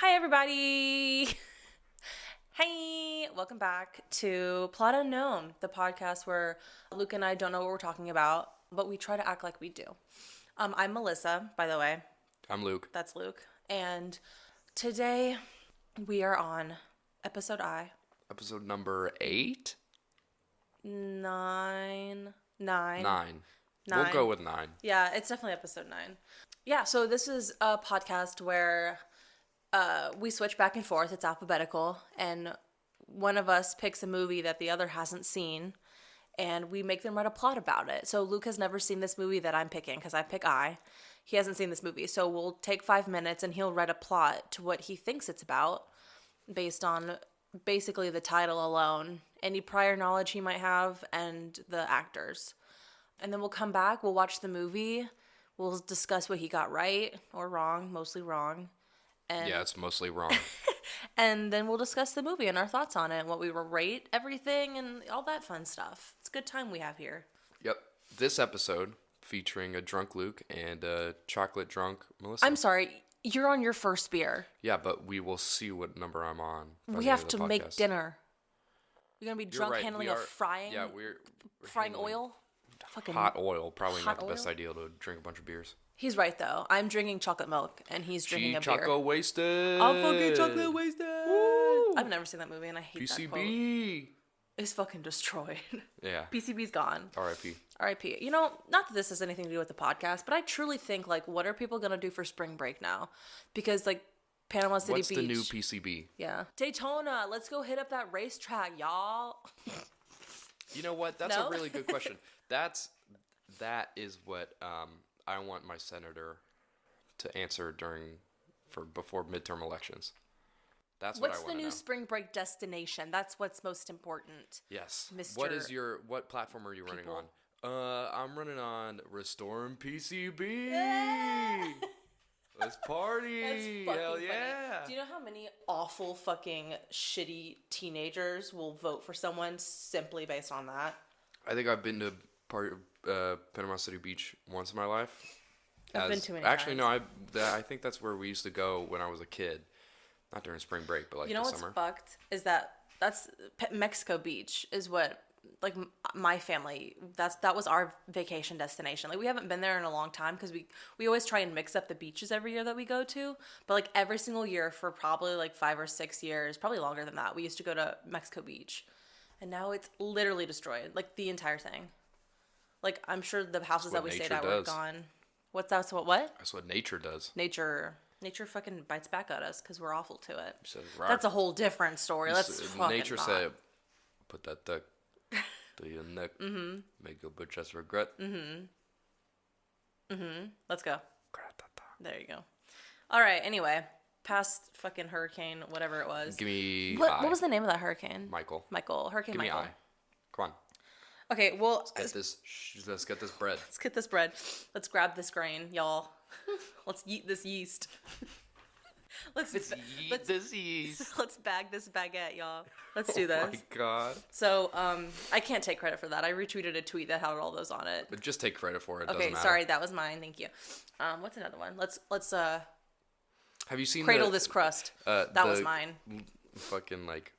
Hi, everybody. Hey, welcome back to Plot Unknown, the podcast where Luke and I don't know what we're talking about, but we try to act like we do. I'm Melissa, by the way. I'm Luke. That's Luke. And today we are on episode Episode number 8? 9. 9. We'll go with 9. Yeah, it's definitely episode 9. Yeah, so this is a podcast where we switch back and forth. It's alphabetical, and one of us picks a movie that the other hasn't seen, and we make them write a plot about it. So Luke has never seen this movie that I'm picking, because I pick I. He hasn't seen this movie, so we'll take 5 minutes, and he'll write a plot to what he thinks it's about, based on basically the title alone, any prior knowledge he might have, and the actors. And then we'll come back, we'll watch the movie, we'll discuss what he got right or wrong, mostly wrong. And, yeah, it's mostly wrong. and then we'll discuss the movie and our thoughts on it and what we will rate everything and all that fun stuff. It's a good time we have here. Yep. This episode featuring a drunk Luke and a chocolate drunk Melissa. I'm sorry, you're on your first beer. Yeah, but we will see what number I'm on. We have to make dinner. You're going to be drunk right. handling a frying? Yeah, we're frying oil? Fucking hot oil. Probably hot not the best oil? idea to drink a bunch of beers. He's right, though. I'm drinking chocolate milk, and he's drinking a beer. Choco wasted. I'm fucking chocolate wasted. Woo! I've never seen that movie, and I hate that quote. PCB. It's fucking destroyed. Yeah. PCB's gone. R.I.P. R.I.P. You know, not that this has anything to do with the podcast, but I truly think, like, what are people going to do for spring break now? Because, like, Panama City What's Beach. the new PCB? Yeah. Daytona. Let's go hit up that racetrack, y'all. You know what? That's No? a really good question. That is what I want my senator to answer before midterm elections. That's what I What's want the to new know. spring break destination? That's what's most important. Yes. Mr. What platform are you running People. on? I'm running on Restoring PCB. Yeah. Let's party. That's fucking Hell funny. yeah. Do you know how many awful fucking shitty teenagers will vote for someone simply based on that? I think I've been to Panama City Beach once in my life. I've been too many Actually, times. no. I think that's where we used to go when I was a kid. Not during spring break, but like You know the what's summer. fucked is that's Mexico Beach is what, like, my family, that was our vacation destination. Like, we haven't been there in a long time because we always try and mix up the beaches every year that we go to. But, like, every single year for probably like 5 or 6 years, probably longer than that, we used to go to Mexico Beach. And now it's literally destroyed, like, the entire thing. Like, I'm sure the houses that we stayed at were gone. What? That's what nature does. Nature fucking bites back at us because we're awful to it. Says, That's a whole different story. Let's fucking nature not. said, put that duck to your neck. Mm-hmm. Make your bitch just regret. Let's go. There you go. All right. Anyway, past fucking hurricane, whatever it was. Give me What was the name of that hurricane? Michael. Hurricane Give me Michael. I. Come on. Okay. Well, Let's get this bread. let's get this bread. Let's grab this grain, y'all. Let's eat this yeast. Let's this yeast. let's bag this baguette, y'all. Let's do Oh this. my god. So, I can't take credit for that. I retweeted a tweet that had all those on it. But just take credit for it. It Okay, doesn't matter. sorry, that was mine. Thank you. What's another one? Let's Have you seen cradle this crust. That was mine. Fucking like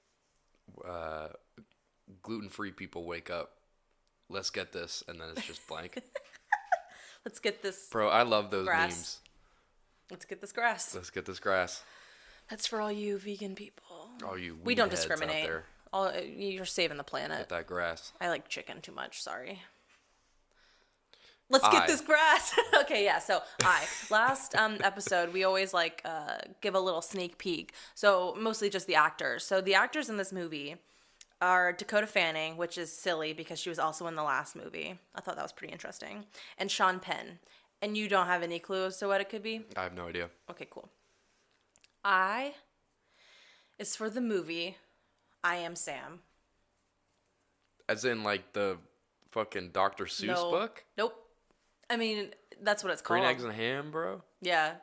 gluten-free people wake up. Let's get this, and then it's just blank. Let's get this. Bro, I love those Grass. memes. Let's get this grass. Let's get this grass. That's for all you vegan people. All you We don't weed heads discriminate. out there. You're saving the planet. Get that grass. I like chicken too much. Sorry. Let's get this grass. Okay, yeah. So, last episode, we always give a little sneak peek. So, mostly just the actors. So, the actors in this movie are Dakota Fanning, which is silly because she was also in the last movie. I thought that was pretty interesting. And Sean Penn. And you don't have any clue as to what it could be? I have no idea. Okay, cool. I is for the movie I Am Sam. As in, like, the fucking Dr. Seuss book? Nope. I mean, that's what it's called. Green Eggs and Ham, bro? Yeah.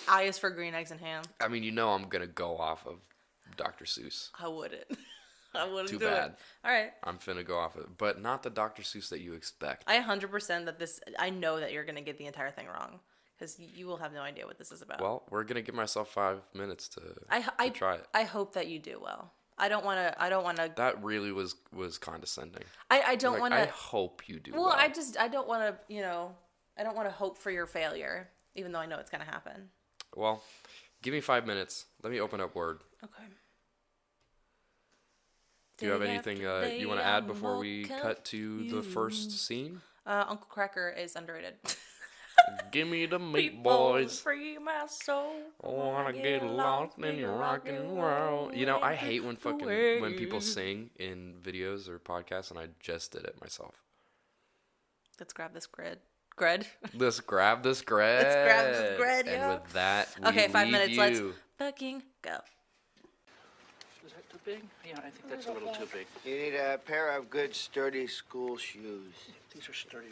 I is for green eggs and ham. I mean, you know I'm going to go off of Dr. Seuss. I wouldn't. I wouldn't Too do bad. it. All right. I'm finna go off of it. But not the Dr. Seuss that you expect. I 100% I know that you're going to get the entire thing wrong. because you will have no idea what this is about. Well, we're gonna give myself 5 minutes to try it. I hope that you do well. I don't want to. That really was condescending. I don't want to. I hope you do well. Well, I don't want to. I don't want to hope for your failure, even though I know it's gonna happen. Well, give me 5 minutes. Let me open up Word. Okay. Do you have anything you want to add before we cut to the first scene? Uncle Cracker is underrated. Give me the meat, boys. Free my soul. I wanna get lost in your rock and roll. I hate when people sing in videos or podcasts, and I just did it myself. Let's grab this grid. Let's grab this grid. And with that, we 5 minutes. you. Let's fucking go. Is that too big? Yeah, I think that's a little too big. You need a pair of good, sturdy school shoes. These are sturdy,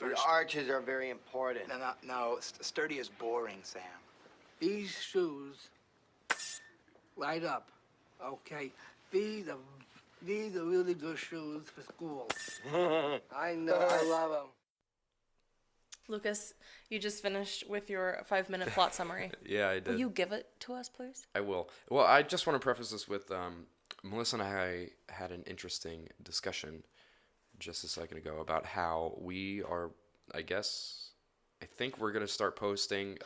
The arches are very important. No, sturdy is boring, Sam. These shoes light up, okay? These are really good shoes for school. I know, I love them. Lucas, you just finished with your 5-minute plot summary. Yeah, I did. Will you give it to us, please? I will. Well, I just want to preface this with Melissa and I had an interesting discussion just a second ago about how we are, I think we're going to start posting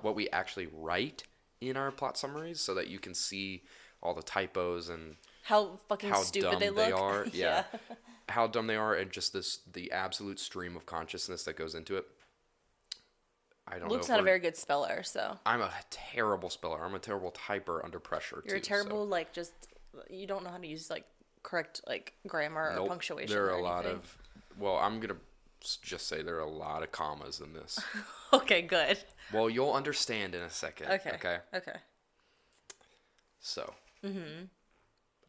what we actually write in our plot summaries so that you can see all the typos and how fucking stupid dumb they look. Are. Yeah. How dumb they are, and just the absolute stream of consciousness that goes into it. I don't know. Luke's not a very good speller, so. I'm a terrible speller. I'm a terrible typer under pressure, You're a terrible, you don't know how to use, correct, grammar or punctuation. There are a lot of, I'm going to just say there are a lot of commas in this. Okay, good. Well, you'll understand in a second. Okay. So. Mm-hmm.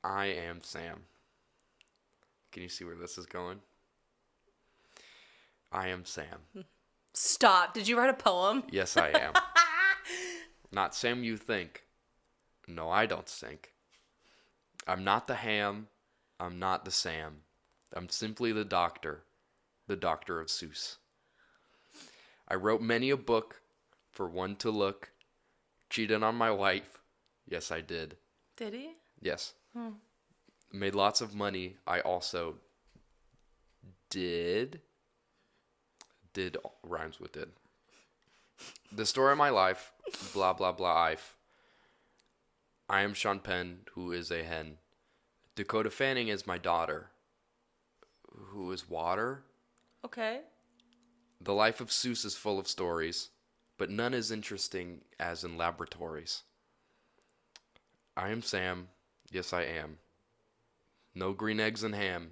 I am Sam. Can you see where this is going? I am Sam. Stop. Did you write a poem? Yes, I am. Not Sam you think. No, I don't think. I'm not the ham. I'm not the Sam. I'm simply the doctor of Seuss. I wrote many a book for one to look. Cheated on my wife. Yes, I did. Did he? Yes. Made lots of money. I also did rhymes with did. The story of my life, blah, blah, blah, I am Sean Pean, who is a hen. Dakota Fanning is my daughter, who is water. Okay. The life of Seuss is full of stories, but none as interesting as in laboratories. I am Sam. Yes, I am. No green eggs and ham.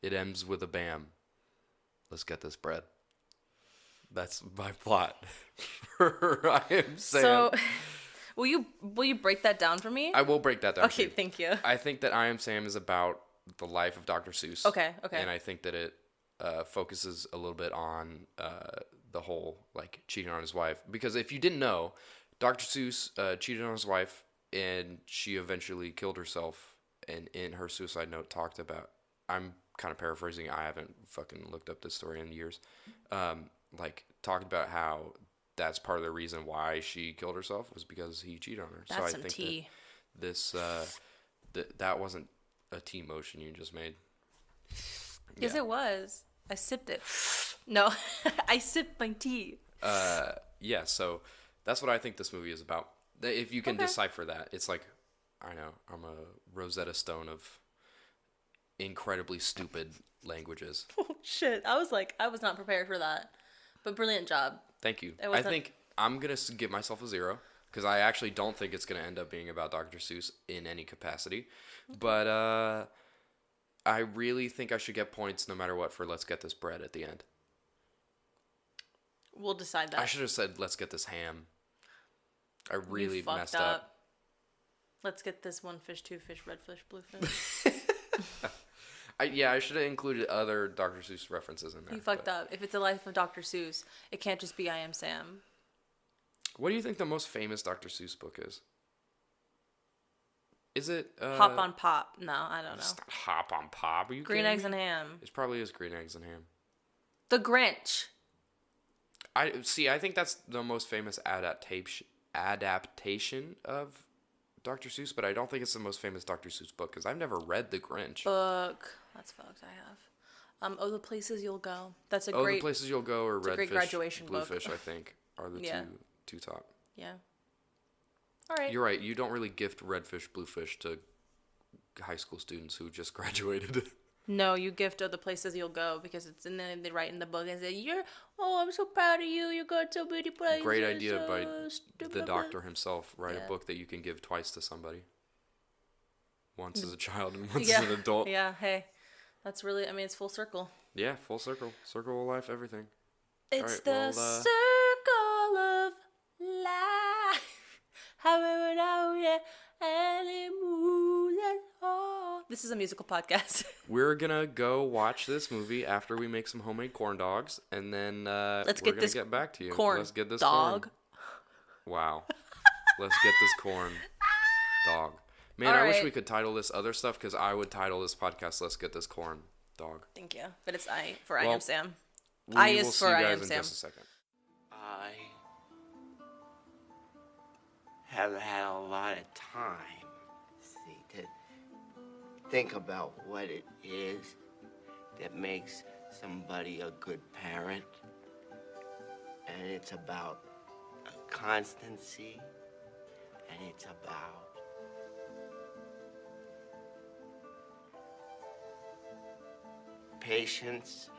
It ends with a bam. Let's get this bread. That's my plot. I am Sam. So, will you break that down for me? I will break that down. Okay, thank you. I think that I Am Sam is about the life of Dr. Seuss. Okay. And I think that it focuses a little bit on the whole cheating on his wife. Because if you didn't know, Dr. Seuss cheated on his wife, and she eventually killed herself. And in her suicide note, talked about. I'm kind of paraphrasing. I haven't fucking looked up this story in years. Talked about how that's part of the reason why she killed herself was because he cheated on her. That's so I some think tea. that wasn't a tea motion you just made. Yes, it was. I sipped it. No, I sipped my tea. Yeah, so that's what I think this movie is about. If you can decipher that, it's like, I know, I'm a Rosetta Stone of incredibly stupid languages. Oh, shit. I was not prepared for that. But brilliant job. Thank you. I think I'm going to give myself a 0 because I actually don't think it's going to end up being about Dr. Seuss in any capacity. But I really think I should get points no matter what for Let's Get This Bread at the end. We'll decide that. I should have said Let's Get This Ham. I really messed up. up. Let's get this one fish, two fish, red fish, blue fish. I should have included other Dr. Seuss references in there. You fucked up. If it's a life of Dr. Seuss, it can't just be I Am Sam. What do you think the most famous Dr. Seuss book is? Is it... Hop on Pop. No, I don't know. It's not Hop on Pop. Are you Green kidding Eggs me? and Ham. It probably is Green Eggs and Ham. The Grinch. I think that's the most famous adaptation of Dr. Seuss, but I don't think it's the most famous Dr. Seuss book because I've never read The Grinch. Book. That's fucked. I have. Oh, the Places You'll Go. That's a Oh, great. The Places You'll Go or it's a Red great Fish, graduation Blue book. Fish, I think, are the Yeah. two top. Yeah. All right. You're right. You don't really gift Red Fish, Blue Fish to high school students who just graduated. No, you gift the Places You'll Go because it's and then they write in the book and say I'm so proud of you. You got so many places. Great idea by stupid, the doctor himself. Write Yeah. a book that you can give twice to somebody. Once as a child and once as Yeah. an adult. Yeah. Hey, that's really. I mean, it's full circle. Yeah, full circle. Circle of life, everything. It's right, the well, circle of life. However, now, yeah, and it moves us all. This is a musical podcast. We're gonna go watch this movie after we make some homemade corn dogs, and then we're get gonna this get back to you. corn Let's get this dog. corn. Wow. Let's get this corn dog. Man, All I wish right. we could title this other stuff because I would title this podcast "Let's Get This Corn Dog." Thank you, but it's I for I Well, am Sam. We I will is see for you I guys am in Sam. just a second. I have had a lot of time, to think about what it is that makes somebody a good parent. And it's about a constancy, and it's about patience,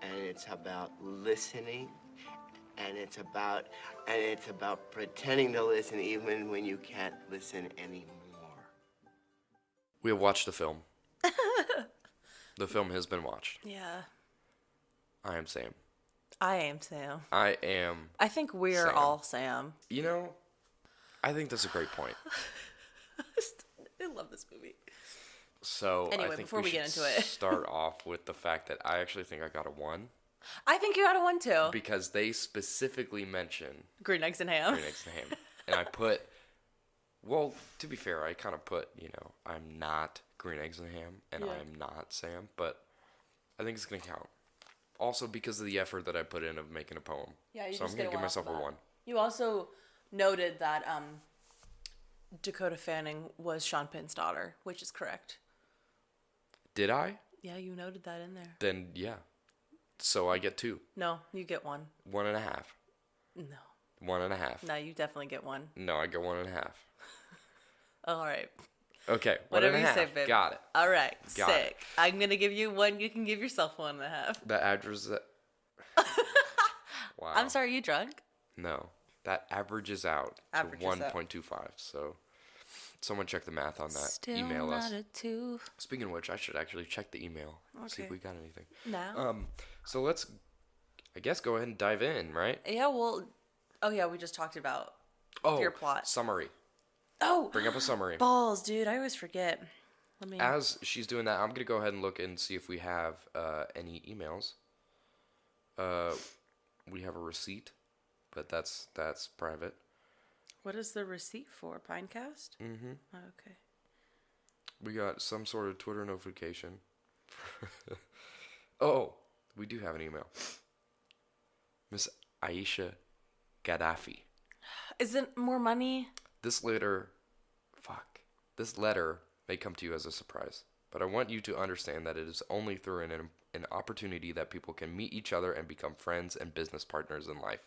and it's about listening, and it's about pretending to listen even when you can't listen anymore. We have watched the film. The film has been watched. Yeah, I am Sam. I am Sam. I am. I think we're Sam. all Sam. You know, I think that's a great point. I love this movie. So Anyway, I think before we should get into it. start off with the fact that I actually think I got a 1 I think you got a 1 too. because they specifically mention Green eggs and ham. green eggs and ham, and I put. Well, to be fair, I kind of put, I'm not green eggs and ham, and Yeah. I'm not Sam, but I think it's gonna count. Also because of the effort that I put in of making a poem. Yeah, you so I'm just gonna get give one off myself a of that. 1. You also noted that Dakota Fanning was Sean Pean's daughter, which is correct. Did I? Yeah, you noted that in there. Then yeah. So I get 2. No, you get 1. 1.5. No. 1.5. No, you definitely get 1. No, I get 1.5. All right. Okay, Whatever you 1.5. say, babe. Got it. All right. Got Sick. I'm going to give you 1. You can give yourself 1.5. The average. Wow. I'm sorry, you drunk? No, that averages out Averages to out. 1.25. So, someone check the math on that. Still Email not us. a 2. Speaking of which, I should actually check the email. See if Okay. we got anything. No. So let's, I guess, go ahead and dive in, right? Yeah, well, oh yeah, we just talked about Oh, your plot. summary. Oh, Bring up a summary. balls, dude. I always forget. Let me. As she's doing that, I'm gonna go ahead and look and see if we have any emails. We have a receipt, but that's private. What is the receipt for? Pinecast? Mm-hmm. Oh, okay. We got some sort of Twitter notification. Oh, we do have an email. Miss Aisha Gaddafi. Isn't more money? This letter may come to you as a surprise, but I want you to understand that it is only through an opportunity that people can meet each other and become friends and business partners in life.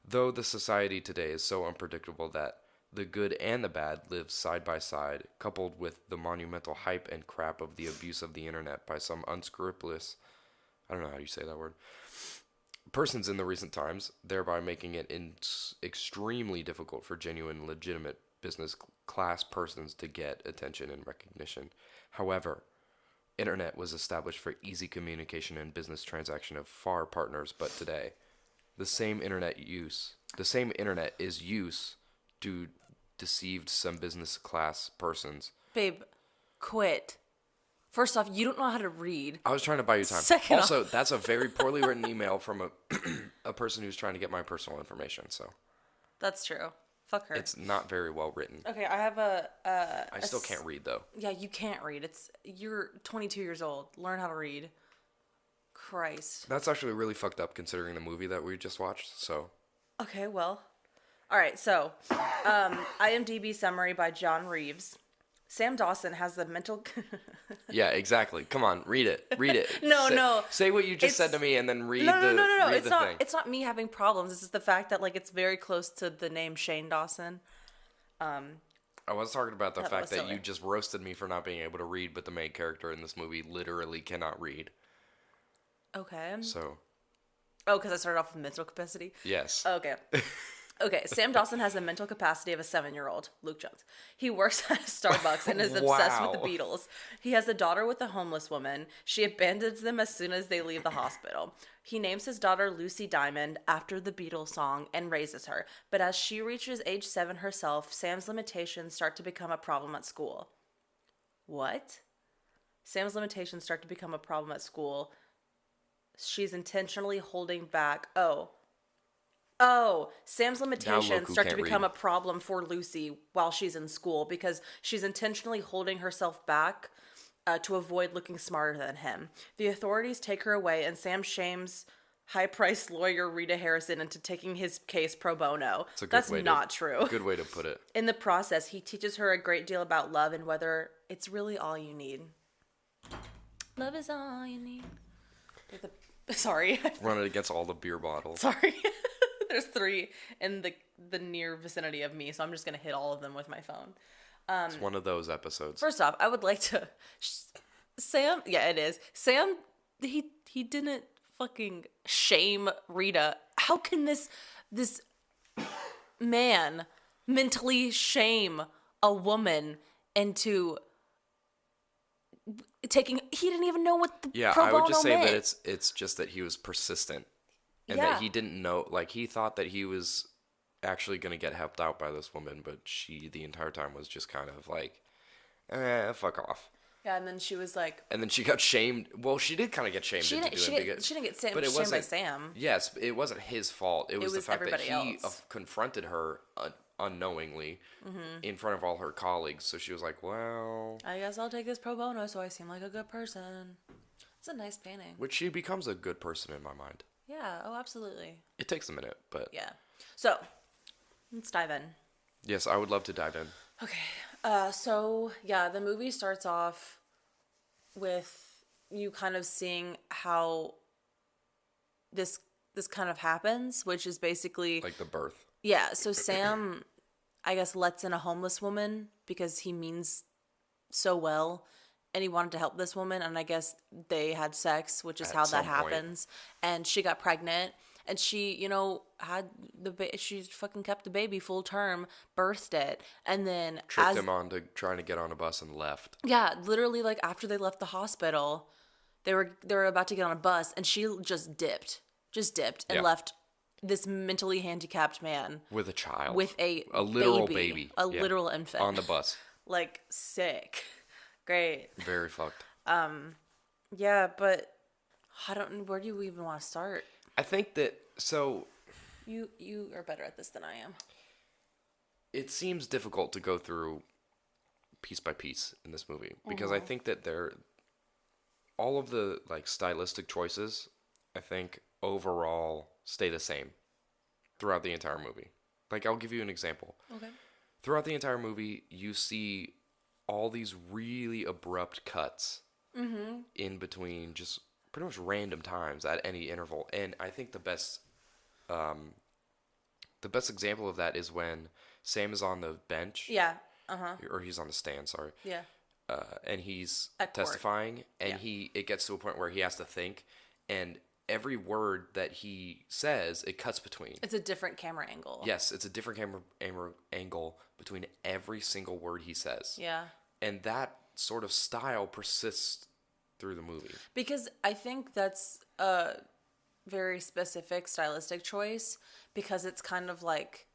Though the society today is so unpredictable that the good and the bad live side by side, coupled with the monumental hype and crap of the abuse of the internet by some unscrupulous, I don't know how you say that word, persons in the recent times, thereby making it extremely difficult for genuine, legitimate business class persons to get attention and recognition. However, internet was established for easy communication and business transaction of far partners, but today, the same internet is used to deceive some business class persons. Babe, quit. First off, you don't know how to read. I was trying to buy you time. Second Also, that's a very poorly written email from a person who's trying to get my personal information, so That's true. Fuck her. it's not very well written. Okay, I have I still can't read, though. Yeah, you can't read. You're 22 years old. Learn how to read. Christ. That's actually really fucked up considering the movie that we just watched. So Okay, well. All right, so IMDb summary by John Reeves. Sam Dawson has the mental... yeah, exactly. Come on, read it. No. Say what you just It's- said to me, and then read No. read It's the not. thing. It's not me having problems. It's just the fact that like it's very close to the name Shane Dawson. I was talking about the That fact was that silly. you just roasted me for not being able to read, but the main character in this movie literally cannot read. Okay. So, Oh, because I started off with mental capacity. yes. Okay. Okay, Sam Dawson has the mental capacity of a 7-year-old, Luke Jones. He works at a Starbucks and is obsessed with the Wow. Beatles. He has a daughter with a homeless woman. She abandons them as soon as they leave the hospital. He names his daughter Lucy Diamond after the Beatles song and raises her. But as she reaches age 7 herself, Sam's limitations start to become a problem at school. What? Sam's limitations start to become a problem at school. She's intentionally holding back. Sam's limitations who start to can't become read. a problem for Lucy while she's in school because she's intentionally holding herself back to avoid looking smarter than him. The authorities take her away, and Sam shames high-priced lawyer Rita Harrison into taking his case pro bono. It's a good That's way not to, true. Good way to put it. In the process, he teaches her a great deal about love and whether it's really all you need. Love is all you need. Sorry. Run it against all the beer bottles. Sorry. There's 3 in the near vicinity of me, so I'm just going to hit all of them with my phone. It's one of those episodes. First off, I would like to... Sam... Yeah, it is. Sam, he didn't fucking shame Rita. How can this man mentally shame a woman into taking... He didn't even know what the Yeah, pro I would bono just say meant. that it's just that he was persistent. And Yeah. that he didn't know, like, he thought that he was actually going to get helped out by this woman, but she, the entire time, was just kind of like, fuck off. Yeah, and then she was like... And then she got shamed. Well, she did kind of get shamed She into didn't, doing it. she didn't get shamed, but it shamed by wasn't- Sam. Yes, it wasn't his fault. It was the was fact that everybody he else. confronted her unknowingly in front of all her colleagues. So she was like, well... I guess I'll take this pro bono so I seem like a good person. It's a nice painting. Which she becomes a good person in my mind. Yeah, oh, absolutely. It takes a minute, but... Yeah. So, let's dive in. Yes, I would love to dive in. Okay. So, yeah, the movie starts off with you kind of seeing how this kind of happens, which is basically... Like the birth. Yeah, so Sam, I guess, lets in a homeless woman because he means so well, and he wanted to help this woman, and I guess they had sex, which is At how that some point. happens. And she got pregnant, and she, had she fucking kept the baby full term, birthed it, and then Tricked him on to trying to get on a bus and left. yeah, literally like after they left the hospital, they were about to get on a bus, and she just dipped, and Yeah. left this mentally handicapped man With a child. with a literal baby. a Yeah. literal infant On the bus. like sick. Great. Very fucked. Yeah, but where do you even want to start? I think that, so, You are better at this than I am. it seems difficult to go through piece by piece in this movie. Because I think that all of the, like, stylistic choices, I think, overall stay the same throughout the entire movie. Like, I'll give you an example. Okay. Throughout the entire movie, you see all these really abrupt cuts in between just pretty much random times at any interval. And I think the best example of that is when Sam is on the bench. Yeah. Or he's on the stand, sorry. Yeah. And he's At court. testifying, and Yeah. it gets to a point where he has to think, and every word that he says, it cuts between. It's a different camera angle. Yes, it's a different camera angle between every single word he says. Yeah. And that sort of style persists through the movie. Because I think that's a very specific stylistic choice because it's kind of like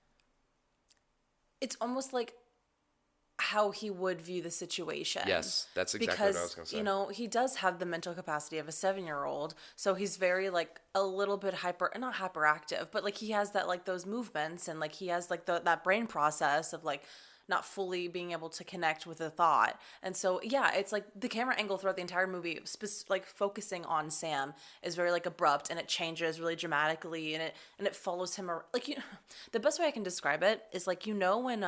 it's almost like how he would view the situation. Yes, that's exactly because, what I was going to say. He does have the mental capacity of a 7-year-old, so he's very like a little bit not hyperactive, but like he has that like those movements and like he has like that brain process of like not fully being able to connect with the thought. And so, yeah, it's like the camera angle throughout the entire movie, like focusing on Sam, is very like abrupt, and it changes really dramatically, and it follows him like the best way I can describe it is like when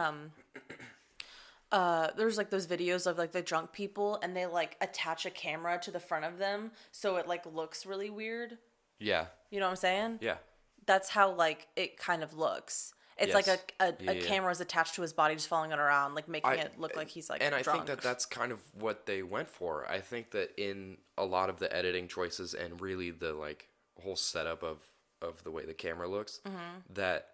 there's like those videos of like the drunk people and they like attach a camera to the front of them so it like looks really weird. Yeah. You know what I'm saying? Yeah. That's how like it kind of looks. It's Yes. like a Yeah. camera is attached to his body, just following it around, like making it look like he's like and drunk. I think that that's kind of what they went for. I think that in a lot of the editing choices and really the like whole setup of the way the camera looks, that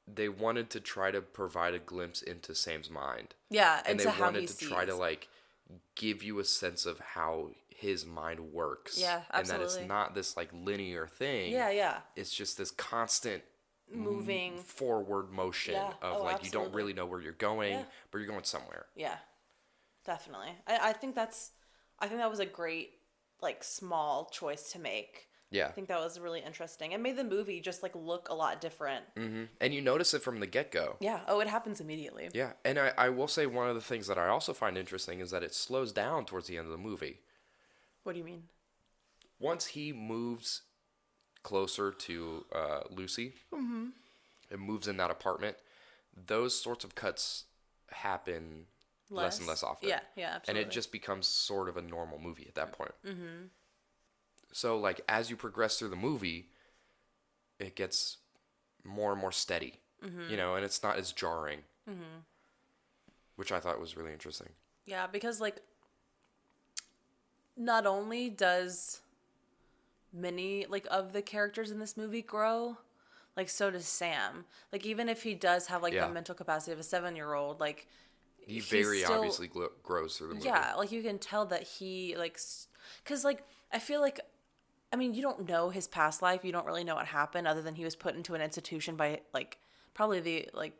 they wanted to try to provide a glimpse into Sam's mind. Yeah, And they into how he wanted to sees. try to like give you a sense of how his mind works. Yeah, And that absolutely. it's not this like linear thing. Yeah. It's just this constant Moving. forward motion Yeah. of Oh, like you don't absolutely. really know where you're going, Yeah. but you're going somewhere. Yeah, definitely. I think that was a great like small choice to make. Yeah. I think that was really interesting. It made the movie just like look a lot different. And you notice it from the get-go. Yeah. Oh, it happens immediately. Yeah, and I will say one of the things that I also find interesting is that it slows down towards the end of the movie. What do you mean? Once he moves closer to Lucy and moves in that apartment, those sorts of cuts happen less and less often. Yeah, absolutely. And it just becomes sort of a normal movie at that point. So, like, as you progress through the movie, it gets more and more steady, and it's not as jarring, which I thought was really interesting. Yeah, because like not only does many like of the characters in this movie grow, like so does Sam. Like even if he does have like Yeah. the mental capacity of a 7-year-old, like He he's very still- obviously grows through the movie. Yeah, like you can tell that he like, because like I feel like, I mean, you don't know his past life. You don't really know what happened other than he was put into an institution by like probably the like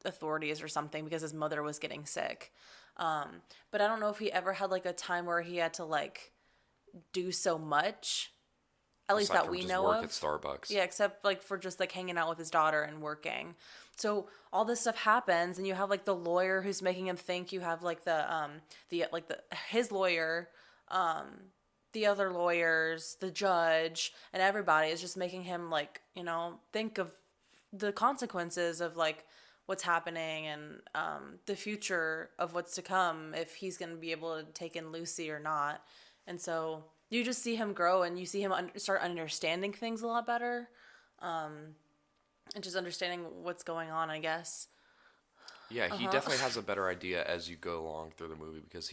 authorities or something because his mother was getting sick. But I don't know if he ever had like a time where he had to like do so much, at least Aside that from we just know work of. at Starbucks. Yeah, except like for just like hanging out with his daughter and working. So all this stuff happens, and you have like the lawyer who's making him think. You have like his lawyer, the other lawyers, the judge, and everybody is just making him like think of the consequences of like what's happening and the future of what's to come if he's gonna be able to take in Lucy or not. And so you just see him grow and you see him start understanding things a lot better, and just understanding what's going on, I guess. Yeah, he definitely has a better idea as you go along through the movie because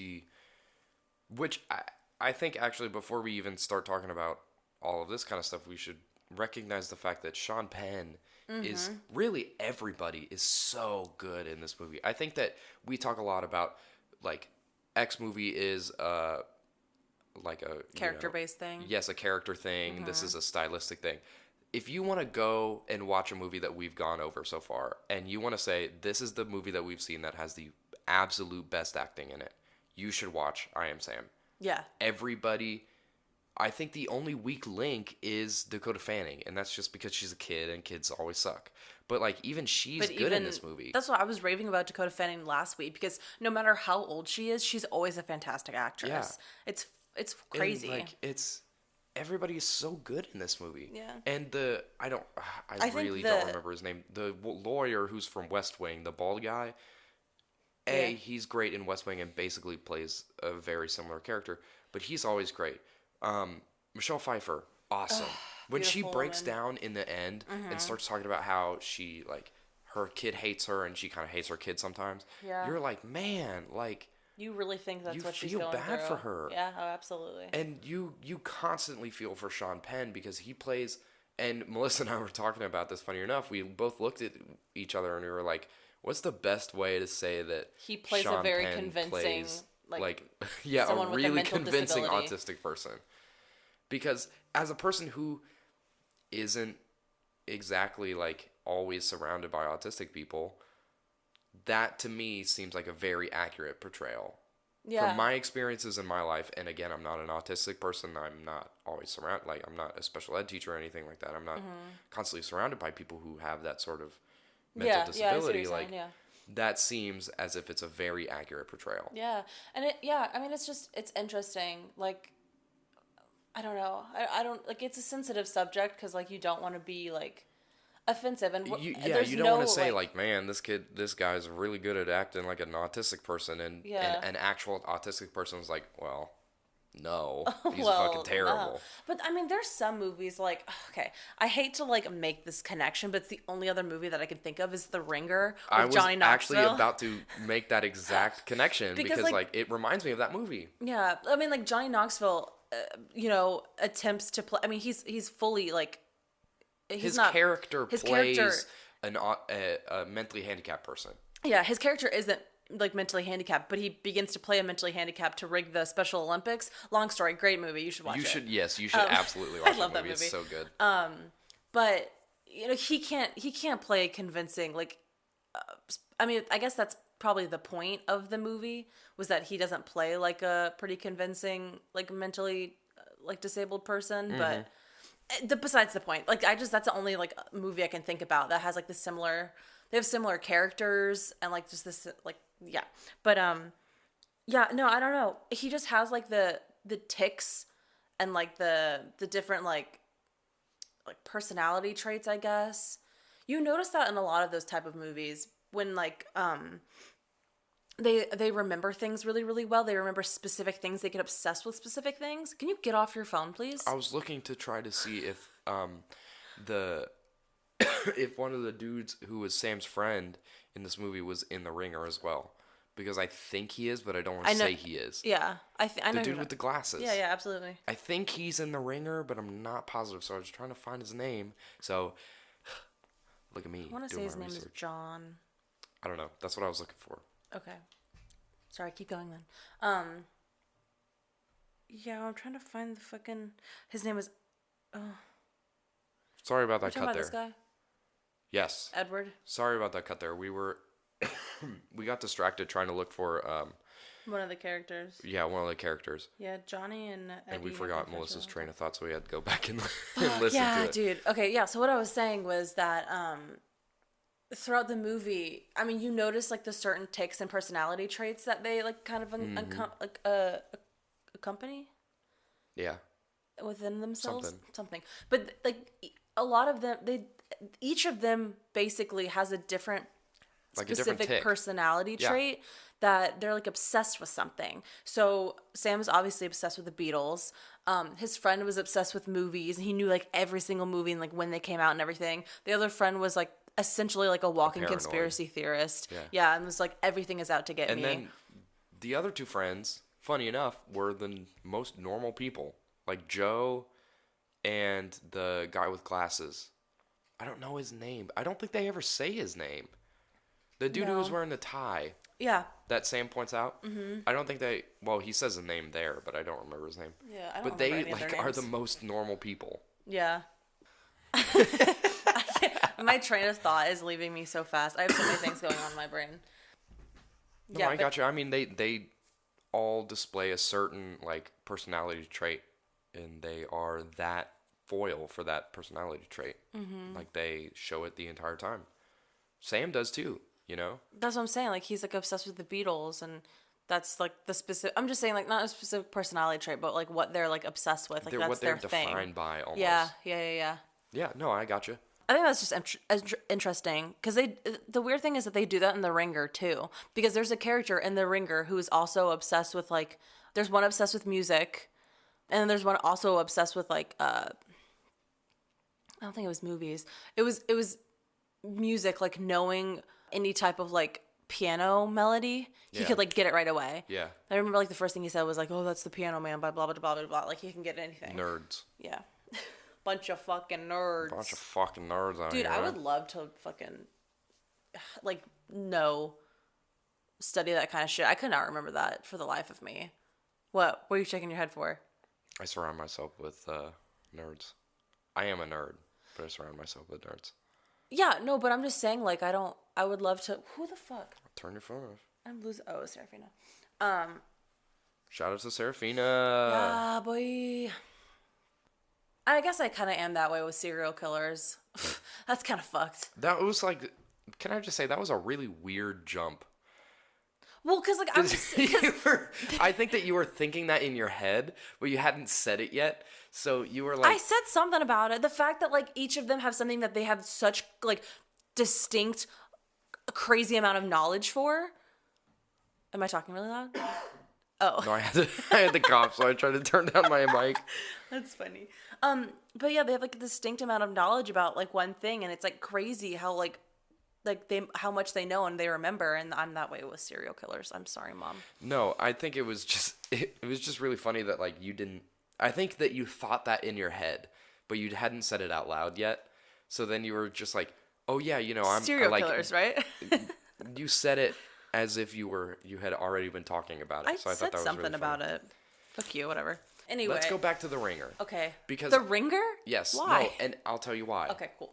I think actually before we even start talking about all of this kind of stuff, we should recognize the fact that Sean Penn is really everybody is so good in this movie. I think that we talk a lot about like X movie is like a Character-based thing. Yes, a character thing. This is a stylistic thing. If you want to go and watch a movie that we've gone over so far, and you want to say this is the movie that we've seen that has the absolute best acting in it, you should watch I Am Sam. Yeah. Everybody, I think the only weak link is Dakota Fanning, and that's just because she's a kid and kids always suck. But like even she's good in this movie. That's what I was raving about Dakota Fanning last week, because no matter how old she is, she's always a fantastic actress. Yeah. It's crazy. And, like everybody is so good in this movie. Yeah. And I think really don't remember his name. The lawyer who's from West Wing, the bald guy. He's great in West Wing and basically plays a very similar character, but he's always great. Michelle Pfeiffer, awesome. When she beautiful breaks woman. down in the end and starts talking about how she like her kid hates her and she kind of hates her kid sometimes. Yeah. You're like, man, like you really think that's you what she's feel going bad through. for her. Yeah, oh, absolutely. and you constantly feel for Sean Penn because he plays. And Melissa and I were talking about this. Funny enough, we both looked at each other and we were like, "What's the best way to say that He plays a Sean very Penn convincing, plays, like, yeah, someone a with a really mental convincing disability." autistic person?" Because as a person who isn't exactly like always surrounded by autistic people, that to me seems like a very accurate portrayal. Yeah. From my experiences in my life, and again, I'm not an autistic person. I'm not always surrounded, like I'm not a special ed teacher or anything like that. I'm not constantly surrounded by people who have that sort of mental Yeah, I see what disability. you're Like, saying, yeah. that seems as if it's a very accurate portrayal. Yeah, and I mean, it's interesting. Like, I don't know. I don't like. It's a sensitive subject because like you don't want to be like offensive and You there's don't no, want to say like, man, this guy's really good at acting like an autistic person, and an actual autistic person is like, well, no, he's fucking terrible. No. But I mean, there's some movies like, okay, I hate to like make this connection, but it's the only other movie that I can think of is The Ringer with I was Johnny actually Knoxville. about to make that exact connection because like, like it reminds me of that movie. Yeah, I mean, like Johnny Knoxville, you know, attempts to play. I mean, he's fully like His character plays a mentally handicapped person. Yeah, his character isn't like mentally handicapped, but he begins to play a mentally handicapped to rig the Special Olympics. Long story, great movie. You should watch it. You should absolutely watch I love that movie. It's so good. But you know, he can't play convincing. Like, I mean, I guess that's probably the point of the movie was that he doesn't play like a pretty convincing, like mentally like disabled person, but. Besides the point, like that's the only like movie I can think about that has like they have similar characters and like just this like but no, I don't know, he just has like the tics and like the different like personality traits, I guess. You notice that in a lot of those type of movies when like they remember things really, really well. They remember specific things. They get obsessed with specific things. Can you get off your phone, please? I was looking to try to see if if one of the dudes who was Sam's friend in this movie was in The Ringer as well, because I think he is, but I don't want to say he is. Yeah, I know the dude with the glasses. Yeah, absolutely. I think he's in The Ringer, but I'm not positive, so I was trying to find his name. So look at me. I want to say his name is John. I don't know. That's what I was looking for. Okay. Sorry, keep going then. Yeah, I'm trying to find the fucking. His name is. Sorry about that cut cut there. This guy? Yes. Edward. Sorry about that cut there. We got distracted trying to look for one of the characters. Yeah, one of the characters. Yeah, Johnny and Eddie. And we forgot Melissa's train of thought, so we had to go back and listen to it. Yeah, dude. Okay, yeah. So what I was saying was that throughout the movie, I mean, you notice like the certain tics and personality traits that they like kind of accompany. Yeah. Within themselves, something. But like a lot of them, each of them basically has a different specific personality trait that they're like obsessed with something. So Sam is obviously obsessed with the Beatles. His friend was obsessed with movies, and he knew like every single movie and like when they came out and everything. The other friend was like essentially like a walking conspiracy theorist. Yeah, and was like everything is out to get me. And then the other two friends, funny enough, were the most normal people. Like Joe and the guy with glasses. I don't know his name. I don't think they ever say his name. The dude who was wearing the tie. Yeah. That Sam points out. Mm-hmm. I don't think they. Well, he says his name there, but I don't remember his name. Yeah, I don't But remember they any of their like are names. the most normal people. Yeah. My train of thought is leaving me so fast. I have so many things going on in my brain. No, I got you. I mean, they all display a certain like personality trait, and they are that foil for that personality trait. Mm-hmm. Like they show it the entire time. Sam does too. You know. That's what I'm saying. Like he's like obsessed with the Beatles, and that's like the specific. I'm just saying like not a specific personality trait, but like what they're like obsessed with. Like that's what they're their thing. defined by almost. Yeah. Yeah. No, I got you. I think that's just interesting because the weird thing is that they do that in The Ringer too, because there's a character in The Ringer who is also obsessed with like there's one obsessed with music, and then there's one also obsessed with like I don't think it was movies. It was music, like knowing any type of like piano melody, he could like get it right away. Yeah. I remember like the first thing he said was like, "Oh, that's the Piano Man by blah blah blah blah blah." Like he can get anything. Nerds. Yeah. Bunch of fucking nerds. Bunch of fucking nerds out here. Dude, I would love to fucking like study that kind of shit. I could not remember that for the life of me. What are you shaking your head for? I surround myself with nerds. I am a nerd, but I surround myself with nerds. Yeah, no, but I'm just saying, like, I would love to. Who the fuck? Turn your phone off. I'm losing. Oh, Serafina. Shout out to Serafina. Ah, boy. I guess I kind of am that way with serial killers. That's kind of fucked. That was like can I just say that was a really weird jump? Well, because like I think that you were thinking that in your head, but you hadn't said it yet. So you were like, I said something about it. The fact that like each of them have something that they have such like distinct, crazy amount of knowledge for. Am I talking really loud? Oh. no, I had the cough, so I tried to turn down my mic. That's funny. But yeah, they have like a distinct amount of knowledge about like one thing, and it's like crazy how like how much they know and they remember. And I'm that way with serial killers. I'm sorry, Mom. No, I think it was just really funny that like you didn't. I think that you thought that in your head, but you hadn't said it out loud yet. So then you were just like, oh yeah, I'm serial like, killers, right? You said it as if you had already been talking about it. I So I said thought that was something really about funny. it. Fuck you, whatever. Anyway, Let's go back to The Ringer. Okay. Because The Ringer? Yes. Why? No, and I'll tell you why. Okay, cool.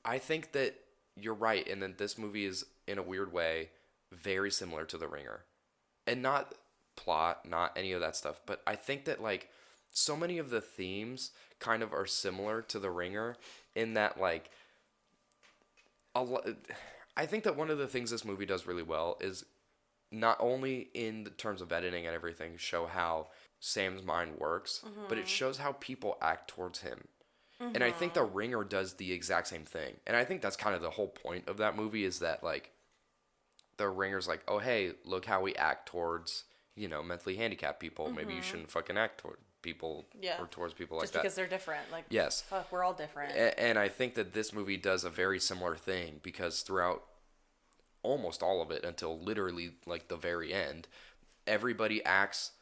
I think that you're right, and that this movie is, in a weird way, very similar to The Ringer. And not plot, not any of that stuff, but I think that, like, so many of the themes kind of are similar to The Ringer in that, like, I think that one of the things this movie does really well is not only in the terms of editing and everything show how Sam's mind works, but it shows how people act towards him. And I think The Ringer does the exact same thing. And I think that's kind of the whole point of that movie is that, like, The Ringer's like, oh, hey, look how we act towards, mentally handicapped people. Maybe you shouldn't fucking act toward people or towards people like that. Just because they're different. Like, yes. Fuck, we're all different. And I think that this movie does a very similar thing because throughout almost all of it until literally, like, the very end, everybody acts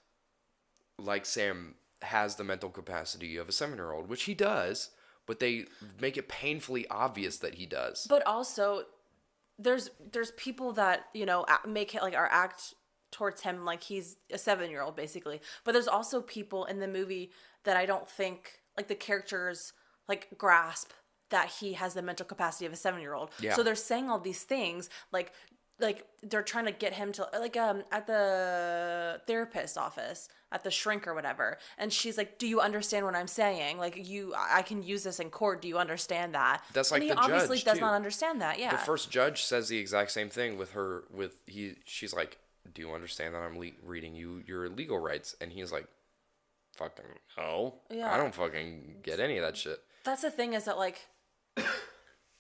like Sam has the mental capacity of a 7-year-old, which he does, but they make it painfully obvious that he does. But also, there's people that make it like our act towards him like he's a 7-year-old basically. But there's also people in the movie that I don't think like the characters like grasp that he has the mental capacity of a 7-year-old. Yeah. So they're saying all these things like they're trying to get him to like at the therapist office at the shrink or whatever, and she's like, do you understand what I'm saying? Like, I can use this in court, do you understand that? That's like and he the obviously judge, does too. not understand that. Yeah, The first judge says the exact same thing with her. She's like, do you understand that I'm reading you your legal rights? And he's like, fucking no. Yeah. I don't fucking get any of that shit. that's the thing is that like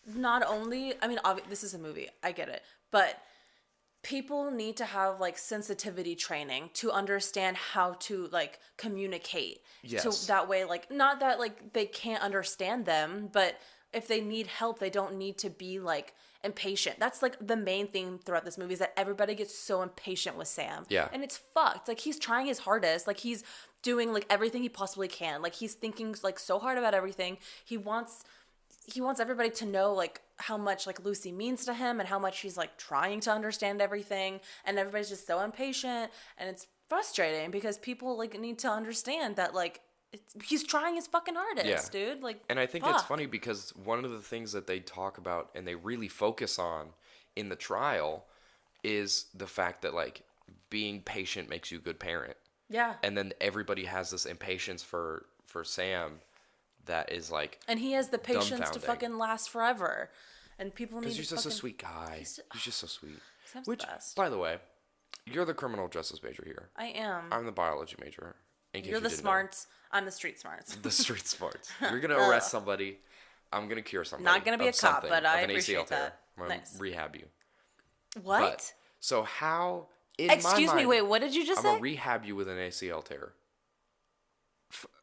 not only, I mean, this is a movie, I get it, but people need to have like sensitivity training to understand how to like communicate. Yes. So that way, like, not that like they can't understand them, but if they need help, they don't need to be like impatient. That's like the main thing throughout this movie is that everybody gets so impatient with Sam. Yeah. And it's fucked. Like, he's trying his hardest. Like, he's doing like everything he possibly can. Like, he's thinking like so hard about everything. He wants everybody to know like how much like Lucy means to him and how much he's like trying to understand everything, and everybody's just so impatient, and it's frustrating because people like need to understand that like he's trying his fucking hardest, dude. Like, and I think fuck. it's funny because one of the things that they talk about and they really focus on in the trial is the fact that like being patient makes you a good parent. Yeah. And then everybody has this impatience for Sam that is like, and he has the patience to dumbfounding. fucking last forever, and people need because to you're just a fucking... sweet guy. He's just so sweet. Sam's Which, the best. by the way, you're the criminal justice major here. I am. I'm the biology major. In case You're you the didn't know. smarts. I'm the street smarts. The street smarts. You're gonna arrest somebody. I'm gonna cure somebody. Not gonna be of a cop, something, but I of an appreciate ACL tear. that. I'm gonna Nice. rehab you. What? But, so how? In Excuse my me. mind, Wait. What did you just I'm say? gonna rehab you with an ACL tear.